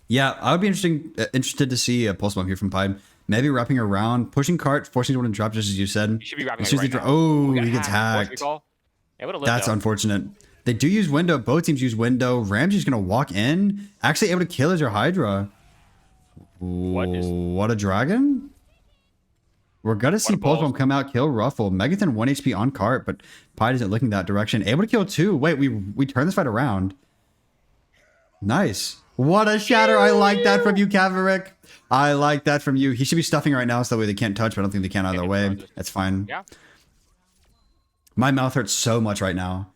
Yeah, I would be interested to see a pulse bomb here from Pied. Maybe wrapping around, pushing cart, forcing someone to drop, just as you said. You should be wrapping it right now. Oh, he gets hacked. That's unfortunate. They do use window. Both teams use window. Ramsey's gonna walk in, actually able to kill his Hydra. What a dragon! We're gonna see pulse bomb come out, kill Ruffle. Megaton 1 HP on cart, but Pied isn't looking that direction. Able to kill 2. Wait, we turn this fight around. Nice. What a shatter. I like that from you, Caverick. I like that from you. He should be stuffing right now so that way they can't touch, but I don't think they can either way. That's fine. Yeah. My mouth hurts so much right now.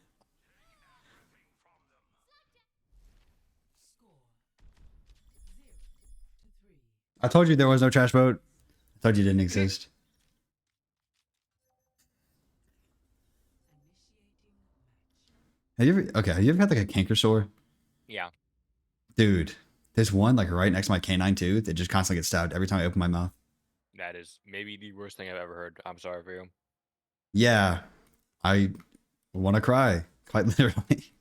I told you there was no trash boat. I told you it didn't exist. Have you ever had like a canker sore? Yeah. Dude, there's one like right next to my canine tooth. It just constantly gets stabbed every time I open my mouth. That is maybe the worst thing I've ever heard. I'm sorry for you. Yeah, I want to cry, quite literally.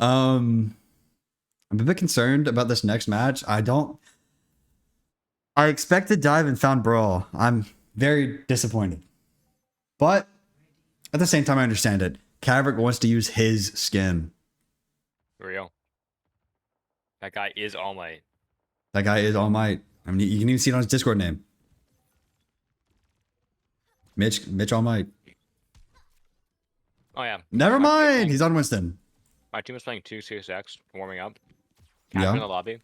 I'm a bit concerned about this next match. I expected dive and found brawl. I'm very disappointed, but at the same time, I understand it. Caverick wants to use his skin. Real. That guy is All Might. That guy is All Might. I mean, you can even see it on his Discord name. Mitch All Might. Oh yeah. Never mind. He's on Winston. My team was playing 2 CSX, warming up. Yeah. In the lobby.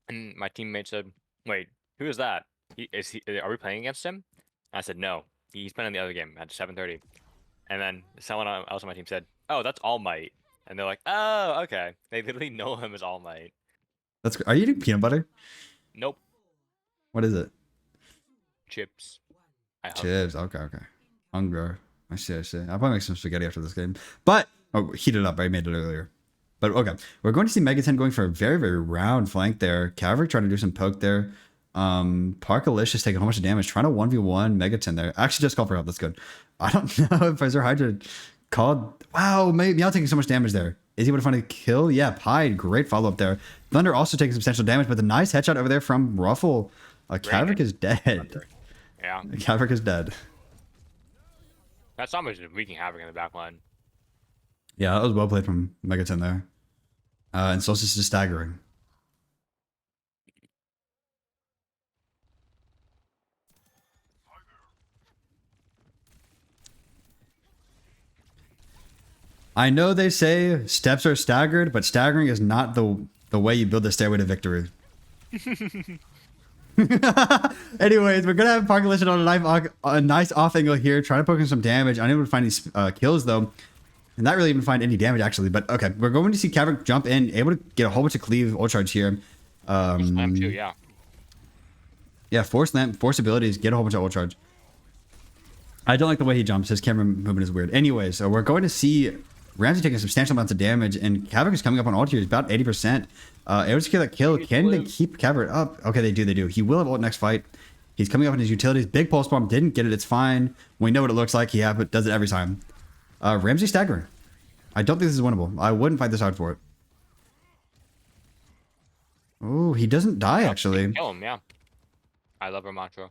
And my teammate said, "Wait, who is that? Are we playing against him?" I said, "No, he's playing in the other game at 7:30." And then someone else on my team said, "Oh, that's All Might." And they're like, "Oh, okay." They literally know him as All Might. Are you eating peanut butter? Nope, What is it? chips. I hunger. Chips. Okay, okay. Hunger. I see, I see. I'll probably make some spaghetti after this game. But, oh, heat it up. I made it earlier. But, okay. We're going to see Megaten going for a very, very round flank there. Caverick trying to do some poke there. Parkalicious taking a whole bunch of damage. Trying to 1v1 Megaten there. Actually, just called for help. That's good. I don't know if Visor Hydra called. Wow, Meow taking so much damage there. Is he able to find a kill? Yeah, Pied. Great follow up there. Thunder also taking substantial damage, but the nice headshot over there from Ruffle. Caverick is dead. Yeah. Caverick is dead. That Sombra is wreaking havoc in the back line. Yeah, that was well played from Megaton there. And Solstice is staggering. I know they say steps are staggered, but staggering is not the way you build the stairway to victory. Anyways, we're gonna have Parkalicious on a nice off angle here, trying to poke him some damage. Unable to find any kills though, and not really even find any damage actually. But okay, we're going to see Caverick jump in, able to get a whole bunch of cleave ult charge here. Slam too, yeah. Yeah, force lamp, force abilities, get a whole bunch of ult charge. I don't like the way he jumps. His camera movement is weird. Anyways, so we're going to see Ramsey taking substantial amounts of damage, and Caverick is coming up on ult here. He's about 80%. Able to secure that kill. Can they keep Caverick up? Okay, they do. He will have ult next fight. He's coming up in his utilities. Big pulse bomb. Didn't get it. It's fine. We know what it looks like. He does it every time. Ramsey staggering. I don't think this is winnable. I wouldn't fight this hard for it. Oh, he doesn't die, actually. Kill him, yeah. I love Ramatra.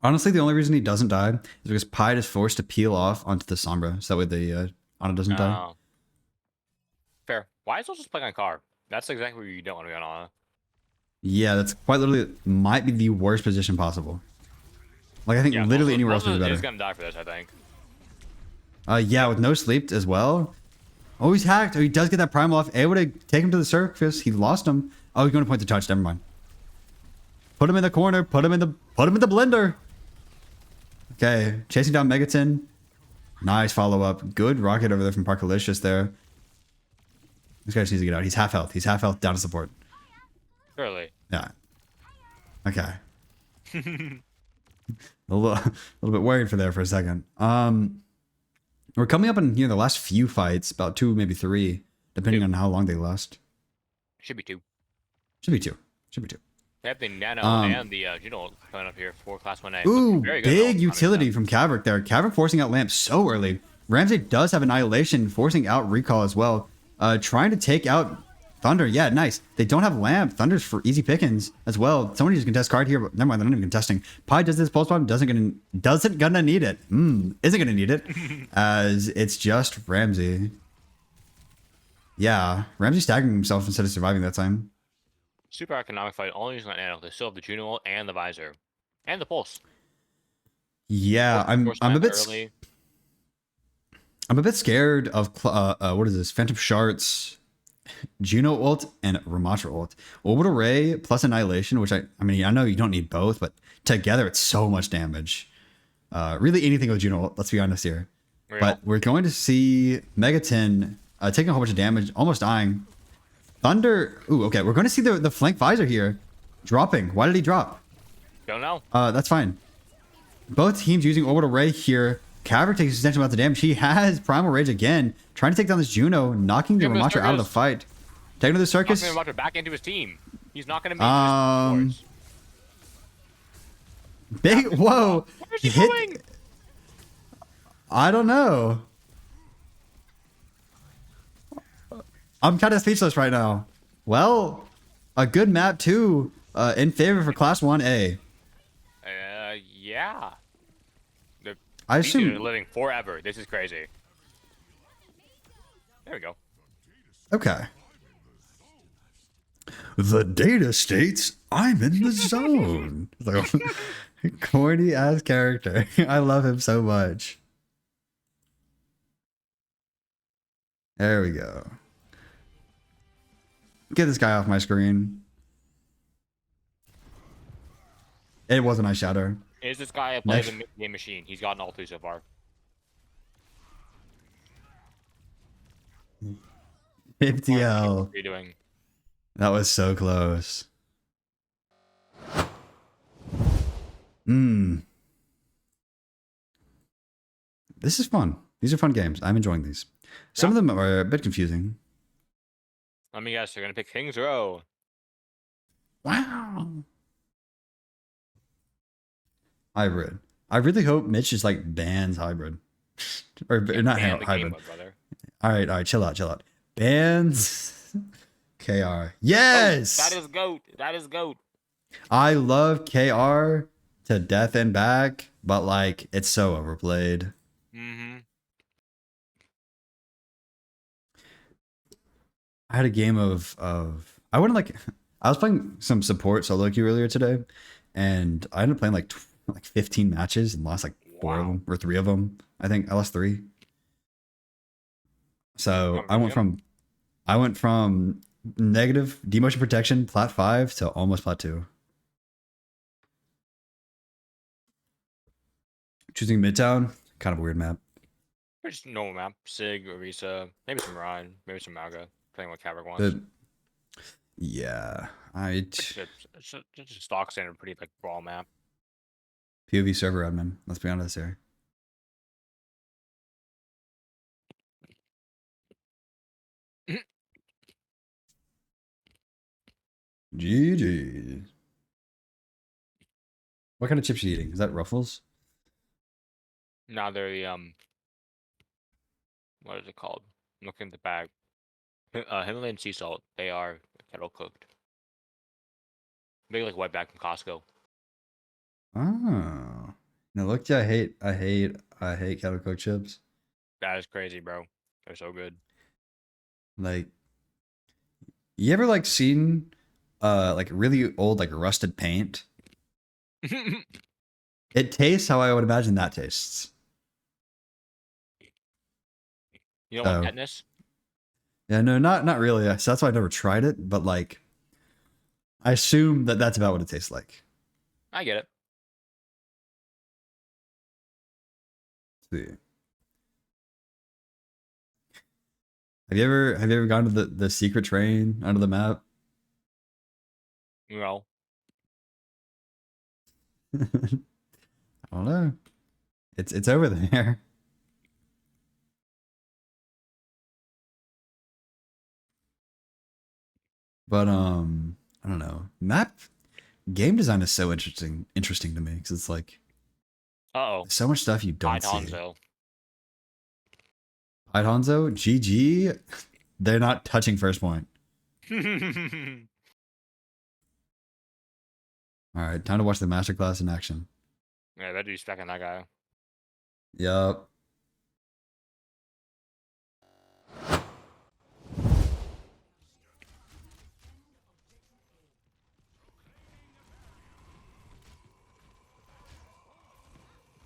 Honestly, the only reason he doesn't die is because Pied is forced to peel off onto the Sombra, so that way the Ana doesn't die. Fair. Why is also playing on car? That's exactly where you don't want to be on Ana. Yeah, that's quite literally might be the worst position possible. Like, I think literally anywhere else would be better. He's gonna die for this, I think. Yeah, with no sleep as well. Oh, he's hacked. Oh, he does get that primal off. Able to take him to the surface. He lost him. Oh, he's going to point the touch. Never mind. Put him in the corner. Put him in the blender. Okay, chasing down Megaton. Nice follow up. Good rocket over there from Parkalicious there. This guy just needs to get out. He's half health. He's half health down to support. Surely. Yeah. Okay. a little bit worried for there for a second. We're coming up in the last few fights, about 2, maybe 3, depending on how long they last. Should be 2. Should be 2. They have the Nano and the Juno coming up here for Class 1A. Ooh, big utility from Caverick there. Caverick forcing out Lamp so early. Ramsey does have Annihilation, forcing out Recall as well. Trying to take out Thunder. Yeah, nice. They don't have Lamp. Thunder's for easy pickings as well. Somebody just contest card here, but never mind, they're not even contesting. Pi does this pulse bomb, doesn't gonna need it. Isn't gonna need it. As it's just Ramsey. Yeah, Ramsey staggering himself instead of surviving that time. Super economic fight, only using that Nano. They still have the Juno and the Visor. And the Pulse. Yeah, I'm a bit early. I'm a bit scared of what is this? Phantom Sharts, Juno ult, and Ramatra ult. Orbital Ray plus Annihilation, which I mean, I know you don't need both, but together it's so much damage. Really anything with Juno ult, let's be honest here. Real. But we're going to see Megaton taking a whole bunch of damage, almost dying. Thunder, ooh, okay, we're going to see the flank visor here dropping. Why did he drop? Don't know. That's fine. Both teams using Orbital Ray here. Caverick takes a substantial amount of damage. He has Primal Rage again, trying to take down this Juno, knocking the Ramatra out of the fight. Taking to the circus. Knocking Ramatra back into his team. He's not going to make his big, whoa. Where's he going? I don't know. I'm kind of speechless right now. Well, a good map too, in favor for Class 1A. Yeah. I assume they're living forever. This is crazy. There we go. Okay. The data states I'm in the zone. Like, corny ass character. I love him so much. There we go. Get this guy off my screen. It was a nice shatter. Is this guy a plays a game machine? He's gotten all 3 so far. 50L. What are you doing? That was so close. This is fun. These are fun games. I'm enjoying these. Some of them are a bit confusing. Let me guess, you're gonna pick Kings Row. Wow. Hybrid. I really hope Mitch just like bans hybrid. or not hybrid. All right, chill out. Bans KR. Yes. Oh, that is GOAT. That is GOAT. I love KR to death and back, but like it's so overplayed. I had a game of I wouldn't like I was playing some support solo queue earlier today, and I ended up playing like 15 matches and lost like 4 of them or 3 of them. I think I lost 3. So I went from negative demotion protection plat 5 to almost plat 2. Choosing Midtown, kind of a weird map. Just normal map. Sig, Orisa, maybe some Ryan, maybe some Maga. Playing what Kavrik wants. Yeah, it's just a stock standard, pretty like brawl map. POV server admin. Let's be honest here. GG. What kind of chips are you eating? Is that Ruffles? No, they're the what is it called? I'm looking at the bag. Himalayan sea salt. They are kettle cooked. Big like white bag from Costco. Oh. Now look, I hate kettle cooked chips. That is crazy, bro. They're so good. Like, you ever like seen like really old like rusted paint? It tastes how I would imagine that tastes. You don't want tetanus? Yeah, no, not really. So that's why I never tried it. But like, I assume that that's about what it tastes like. I get it. Let's see. Have you ever gone to the secret train under the map? No. I don't know. It's over there. But I don't know. Map game design is so interesting to me because it's like so much stuff you don't see. Hanzo. Hanzo, GG. They're not touching first point. All right, time to watch the masterclass in action. Yeah, better be specking that guy. Yup.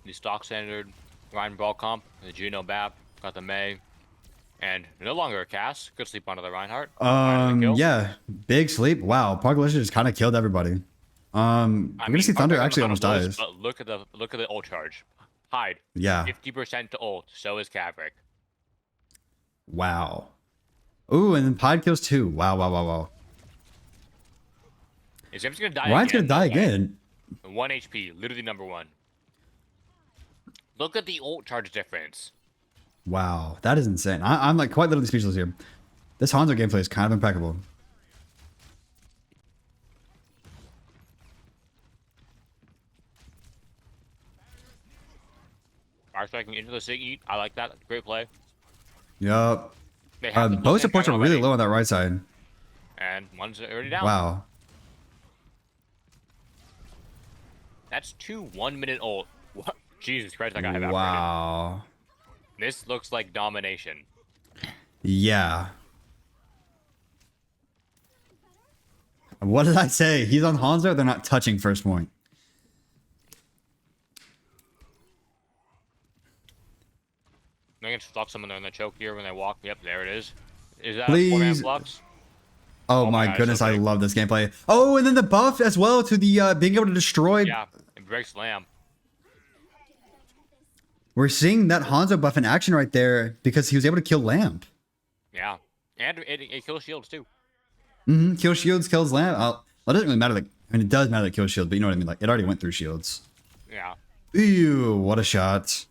The stock standard Ryan Brawl comp, the Juno Bap, got the May, and no longer a cast. Good sleep onto the Reinhardt. Yeah, big sleep. Wow, Pugglish just kind of killed everybody. We're gonna see Thunder actually almost dies. But look at the ult charge. Hide. Yeah. 50% to ult. So is Kavrik. Wow. Ooh, and then Pod kills 2. Wow. Is James gonna die? Ryan's gonna die again. 1 HP, literally number 1. Look at the ult charge difference. Wow, that is insane. I'm like quite literally speechless here. This Hanzo gameplay is kind of impeccable. Fire striking into the Sig. I like that. Great play. Yup. Both supports are really low on that right side. And one's already down. Wow. That's 2 1-minute ult. What? Jesus Christ, that guy had wow. This looks like domination. Yeah. What did I say? He's on Hanzo. They're not touching first point. I'm gonna block someone there in the choke here when they walk. Yep, there it is. Is that Please. a 4-man flux? Oh my God, goodness, so I big. love this gameplay. Oh, and then the buff as well to the being able to destroy. Yeah, it breaks Lamb. We're seeing that Hanzo buff in action right there because he was able to kill Lamp. Yeah, and it kills shields too. Kill shields, kills Lamp. Well, it doesn't really matter. Like, I mean, it does matter that kill shield, but you know what I mean. Like, it already went through shields. Yeah. Ew, what a shot.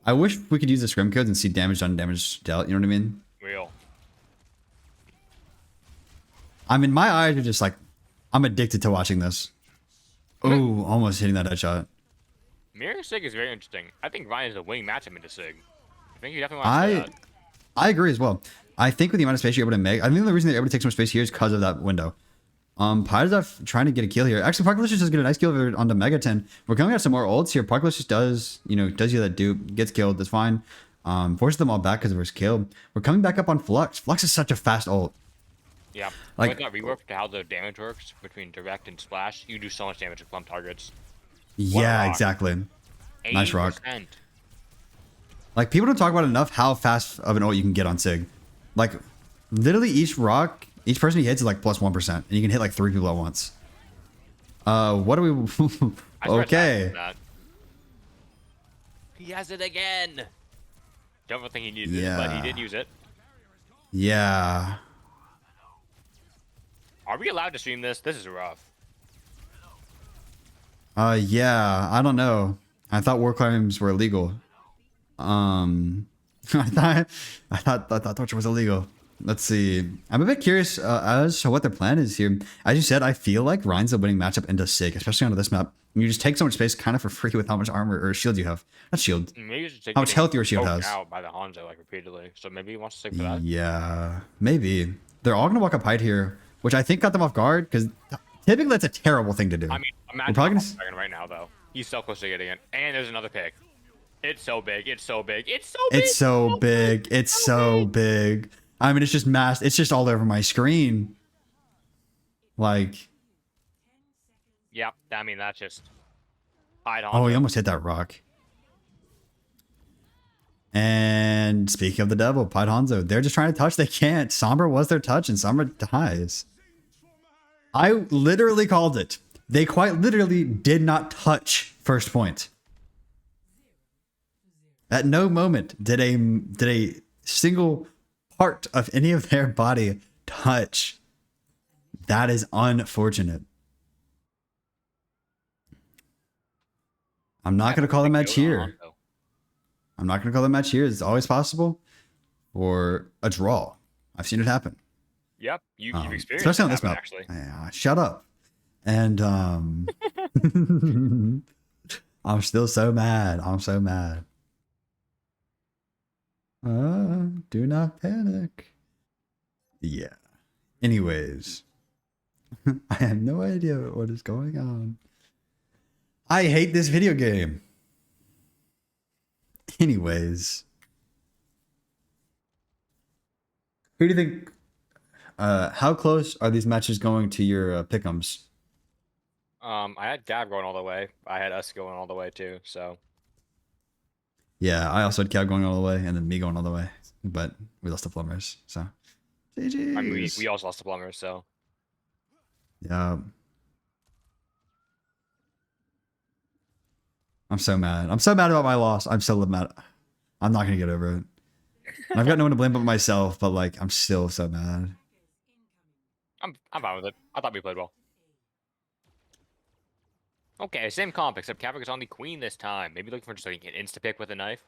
I wish we could use the scrim codes and see damage done, damage dealt. You know what I mean? Real. I mean, my eyes are just like, I'm addicted to watching this. Oh, almost hitting that headshot. Mirror Sig is very interesting. I think Ryan is a winning matchup into Sig. I think you definitely want to say that. I agree as well. I think with the amount of space you're able to make, I think the reason they're able to take so much space here is because of that window. Pyzov trying to get a kill here. Actually, Parkalicious does get a nice kill over onto Megaton. We're coming out some more ults here. Parkalicious does you that dupe, gets killed, that's fine. Forces them all back because of his kill. We're coming back up on Flux. Flux is such a fast ult. Yeah. Like, With that rework to how the damage works between direct and splash, you do so much damage with plumb targets. yeah, exactly. Nice rock. 80%. Like, people don't talk about enough how fast of an ult you can get on Sig. Like, literally each rock, each person he hits is like plus 1%, and you can hit like 3 people at once. What do we? Okay. That. He has it again. Don't think he needed it, Yeah. but he did use it. Yeah. Are we allowed to stream this? This is rough. Yeah. I don't know. I thought war crimes were illegal. I thought torture was illegal. Let's see. I'm a bit curious as to what their plan is here. As you said, I feel like Ryan's the winning matchup into Sig, especially onto this map. You just take so much space kind of for free with how much armor or shield you have. Not shield. Maybe it's just How much health your shield has. out by the Hanzo like repeatedly, so maybe he wants to stick for that. Yeah, maybe. They're all gonna walk up height here, which I think got them off guard because typically that's a terrible thing to do. I mean, imagine probably Dragon right now though. He's so close to getting it, and there's another pick. It's so big. It's so big. It's so big. It's so big. It's so big. I mean, it's just masked. It's just all over my screen. Like, Yep. I mean, that's just. Hide oh, he Hanzo. almost hit that rock. And speaking of the devil, Pied Hanzo, they're just trying to touch. They can't. Sombra was their touch, and Sombra dies. I literally called it. They quite literally did not touch first point. At no moment did a single part of any of their body touch. That is unfortunate. I'm not going to call the match here. I'm not going to call the match here. It's always possible. Or a draw. I've seen it happen. Yep. You've experienced especially on it this map. actually. Yeah, shut up. And I'm still so mad. I'm so mad. Do not panic. Yeah. Anyways. I have no idea what is going on. I hate this video game. Anyways. Who do you think how close are these matches going to your pick'ems? I had Gab going all the way. I had us going all the way too. So Yeah, I also had Cal going all the way, and then me going all the way. But we lost the plumbers, so GG's. I mean, we also lost the plumber. So Yeah. I'm so mad. I'm so mad about my loss. I'm so mad. I'm not gonna get over it. And I've got no one to blame but myself, but like I'm still so mad. I'm fine with it. I thought we played well. Okay, same comp except Kavik is on the queen this time. Maybe looking for just like an insta pick with a knife.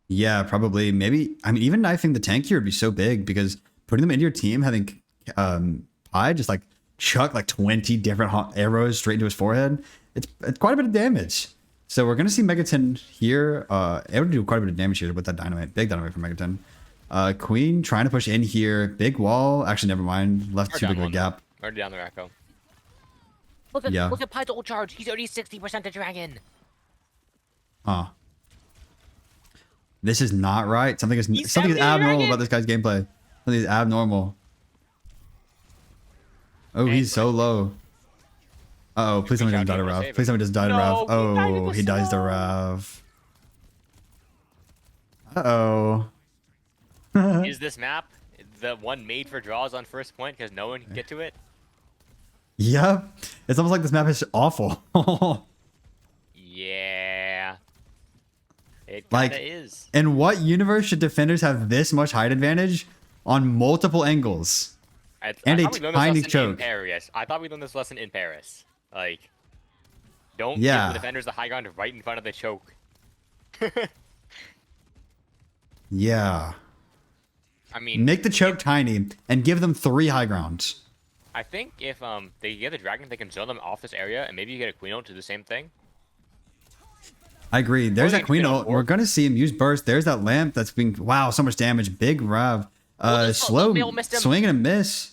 Yeah, probably. Maybe. I mean, even knifing the tank here would be so big because putting them into your team, having Pi just like chuck like 20 different arrows straight into his forehead. It's quite a bit of damage. So we're gonna see Megaton here. Able to do quite a bit of damage here with that dynamite. Big dynamite from Megaton. Queen trying to push in here. Big wall. Actually, never mind. Left too big of a gap. Already down the Racco. Look at Pi's ult charge. He's already 60% to dragon. This is not right. Something is abnormal about this guy's gameplay. Something is abnormal. Oh, he's so low. Uh-oh, please tell me he doesn't die to Rav. Please tell me he doesn't die to Rav. Oh, he dies to Rav. Uh-oh. Is this map the one made for draws on first point because no one can get to it. Yep. It's almost like this map is awful. Yeah. It Like, kinda is. in what universe should defenders have this much height advantage on multiple angles I and a thought we learned this tiny lesson in choke? Paris. I thought we learned this lesson in Paris. Like, don't give Yeah. the defenders the high ground right in front of the choke. Yeah. I mean, Make the choke tiny and give them 3 high grounds. I think if they get the dragon, they can zone them off this area, and maybe you get a queen ult to do the same thing. I agree. There's Or that queen they can ult. We're gonna see him use burst. There's that lamp that's being wow, so much damage. Big rev. Slow Bill missed him. swing and a miss.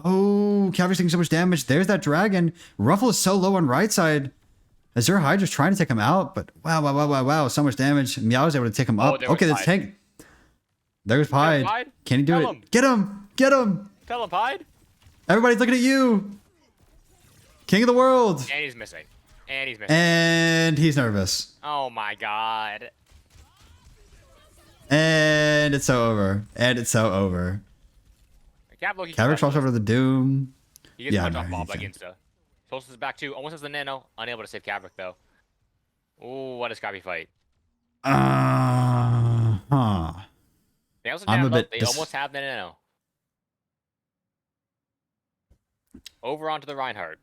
Oh, Cavalry's taking so much damage. There's that dragon. Ruffle is so low on right side. Azure Hydra's trying to take him out, but wow, so much damage. Meow is able to take him up. there was Okay, that's Pied. tank. There's Pied. Pied? Can he do Tell it? him. Get him! Get him! Tell him, Pied. Everybody's looking at you. King of the world. And he's missing. And he's missing. And he's nervous. Oh my god. And it's so over. And it's so over. Cavalry swaps over to the Doom. He gets Yeah, punch no, off he Bob like can. insta. Solstice is back too. Almost has the nano. Unable to save Kavrik though. Ooh, what a scrappy fight. Huh. They also I'm a down low. bit They almost have the nano. Over onto the Reinhardt.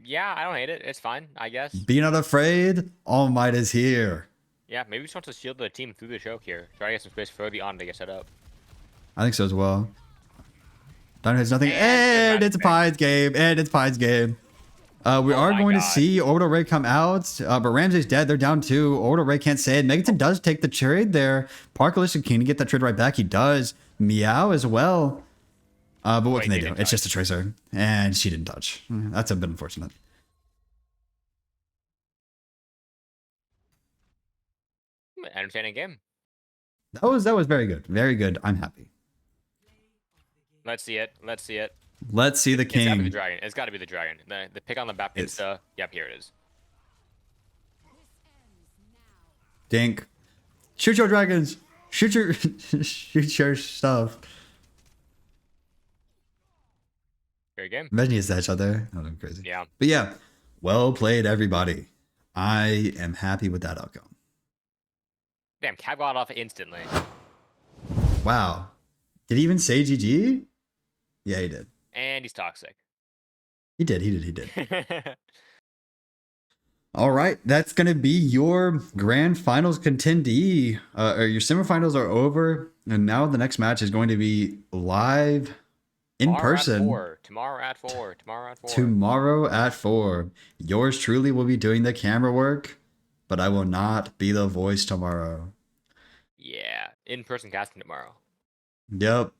Yeah, I don't hate it. It's fine, I guess. Be not afraid. All might is here. Yeah, maybe we just want to shield the team through the choke here. Try to get some space further on to get set up. I think so as well. Dino has nothing. And And the it's Magic Pied's game. And it's Pied's game. We Oh are my going to God. see Orbital Ray come out, but Ramsey's dead. They're down 2. Orbital Ray can't say it. Megaton does take the trade there. Parkalicious can get that trade right back. He does. Meow as well. But what Wait, can they they do? didn't It's touch. just a Tracer. And she didn't touch. That's a bit unfortunate. Entertaining game. That was very good. Very good. I'm happy. Let's see it. Let's see it. Let's see the It's gotta be the king. dragon. It's gotta be the dragon. The pick on the map It's- insta. Yep, here it is. Dink. Shoot your dragons. Shoot your shoot your stuff. Great game. Imagine he has that shot there. Oh, I'm crazy. Yeah. But yeah, well played, everybody. I am happy with that outcome. Damn, Cav got off instantly. Wow. Did he even say GG? Yeah, he did. And he's toxic. He did. All right, that's gonna be your grand finals contendee. Or your semifinals are over, and now the next match is going to be live in person. Tomorrow at 4. Tomorrow at 4. Yours truly will be doing the camera work, but I will not be the voice tomorrow. Yeah, in-person casting tomorrow. Yep.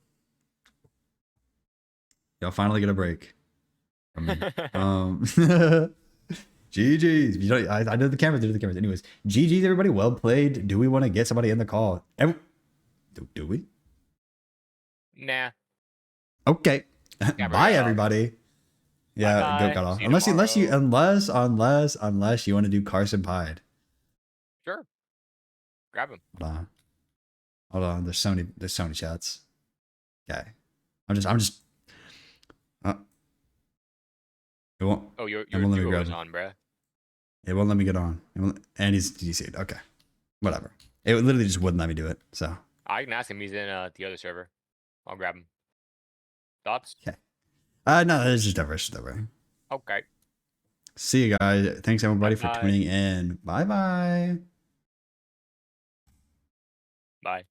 Y'all finally get a break from me. GG's. You know, I did the cameras. Anyways, GG's, everybody. Well played. Do we want to get somebody in the call? Do we? Nah. Okay. Camera Bye, off. everybody. Yeah, Bye-bye. got off. See you Unless you tomorrow. unless you want to do Carson Pied. Sure. Grab him. Hold on. There's so many chats. Okay. I'm just. It won't. Oh, your It won't let me duo grab is him. on, bruh. It won't let me get on. And he's DC'd. Okay. Whatever. It literally just wouldn't let me do it. So. I can ask him. He's in the other server. I'll grab him. Thoughts? Okay. No, it's just over. Okay. See you guys. Thanks everybody for Bye-bye. tuning in. Bye bye. Bye.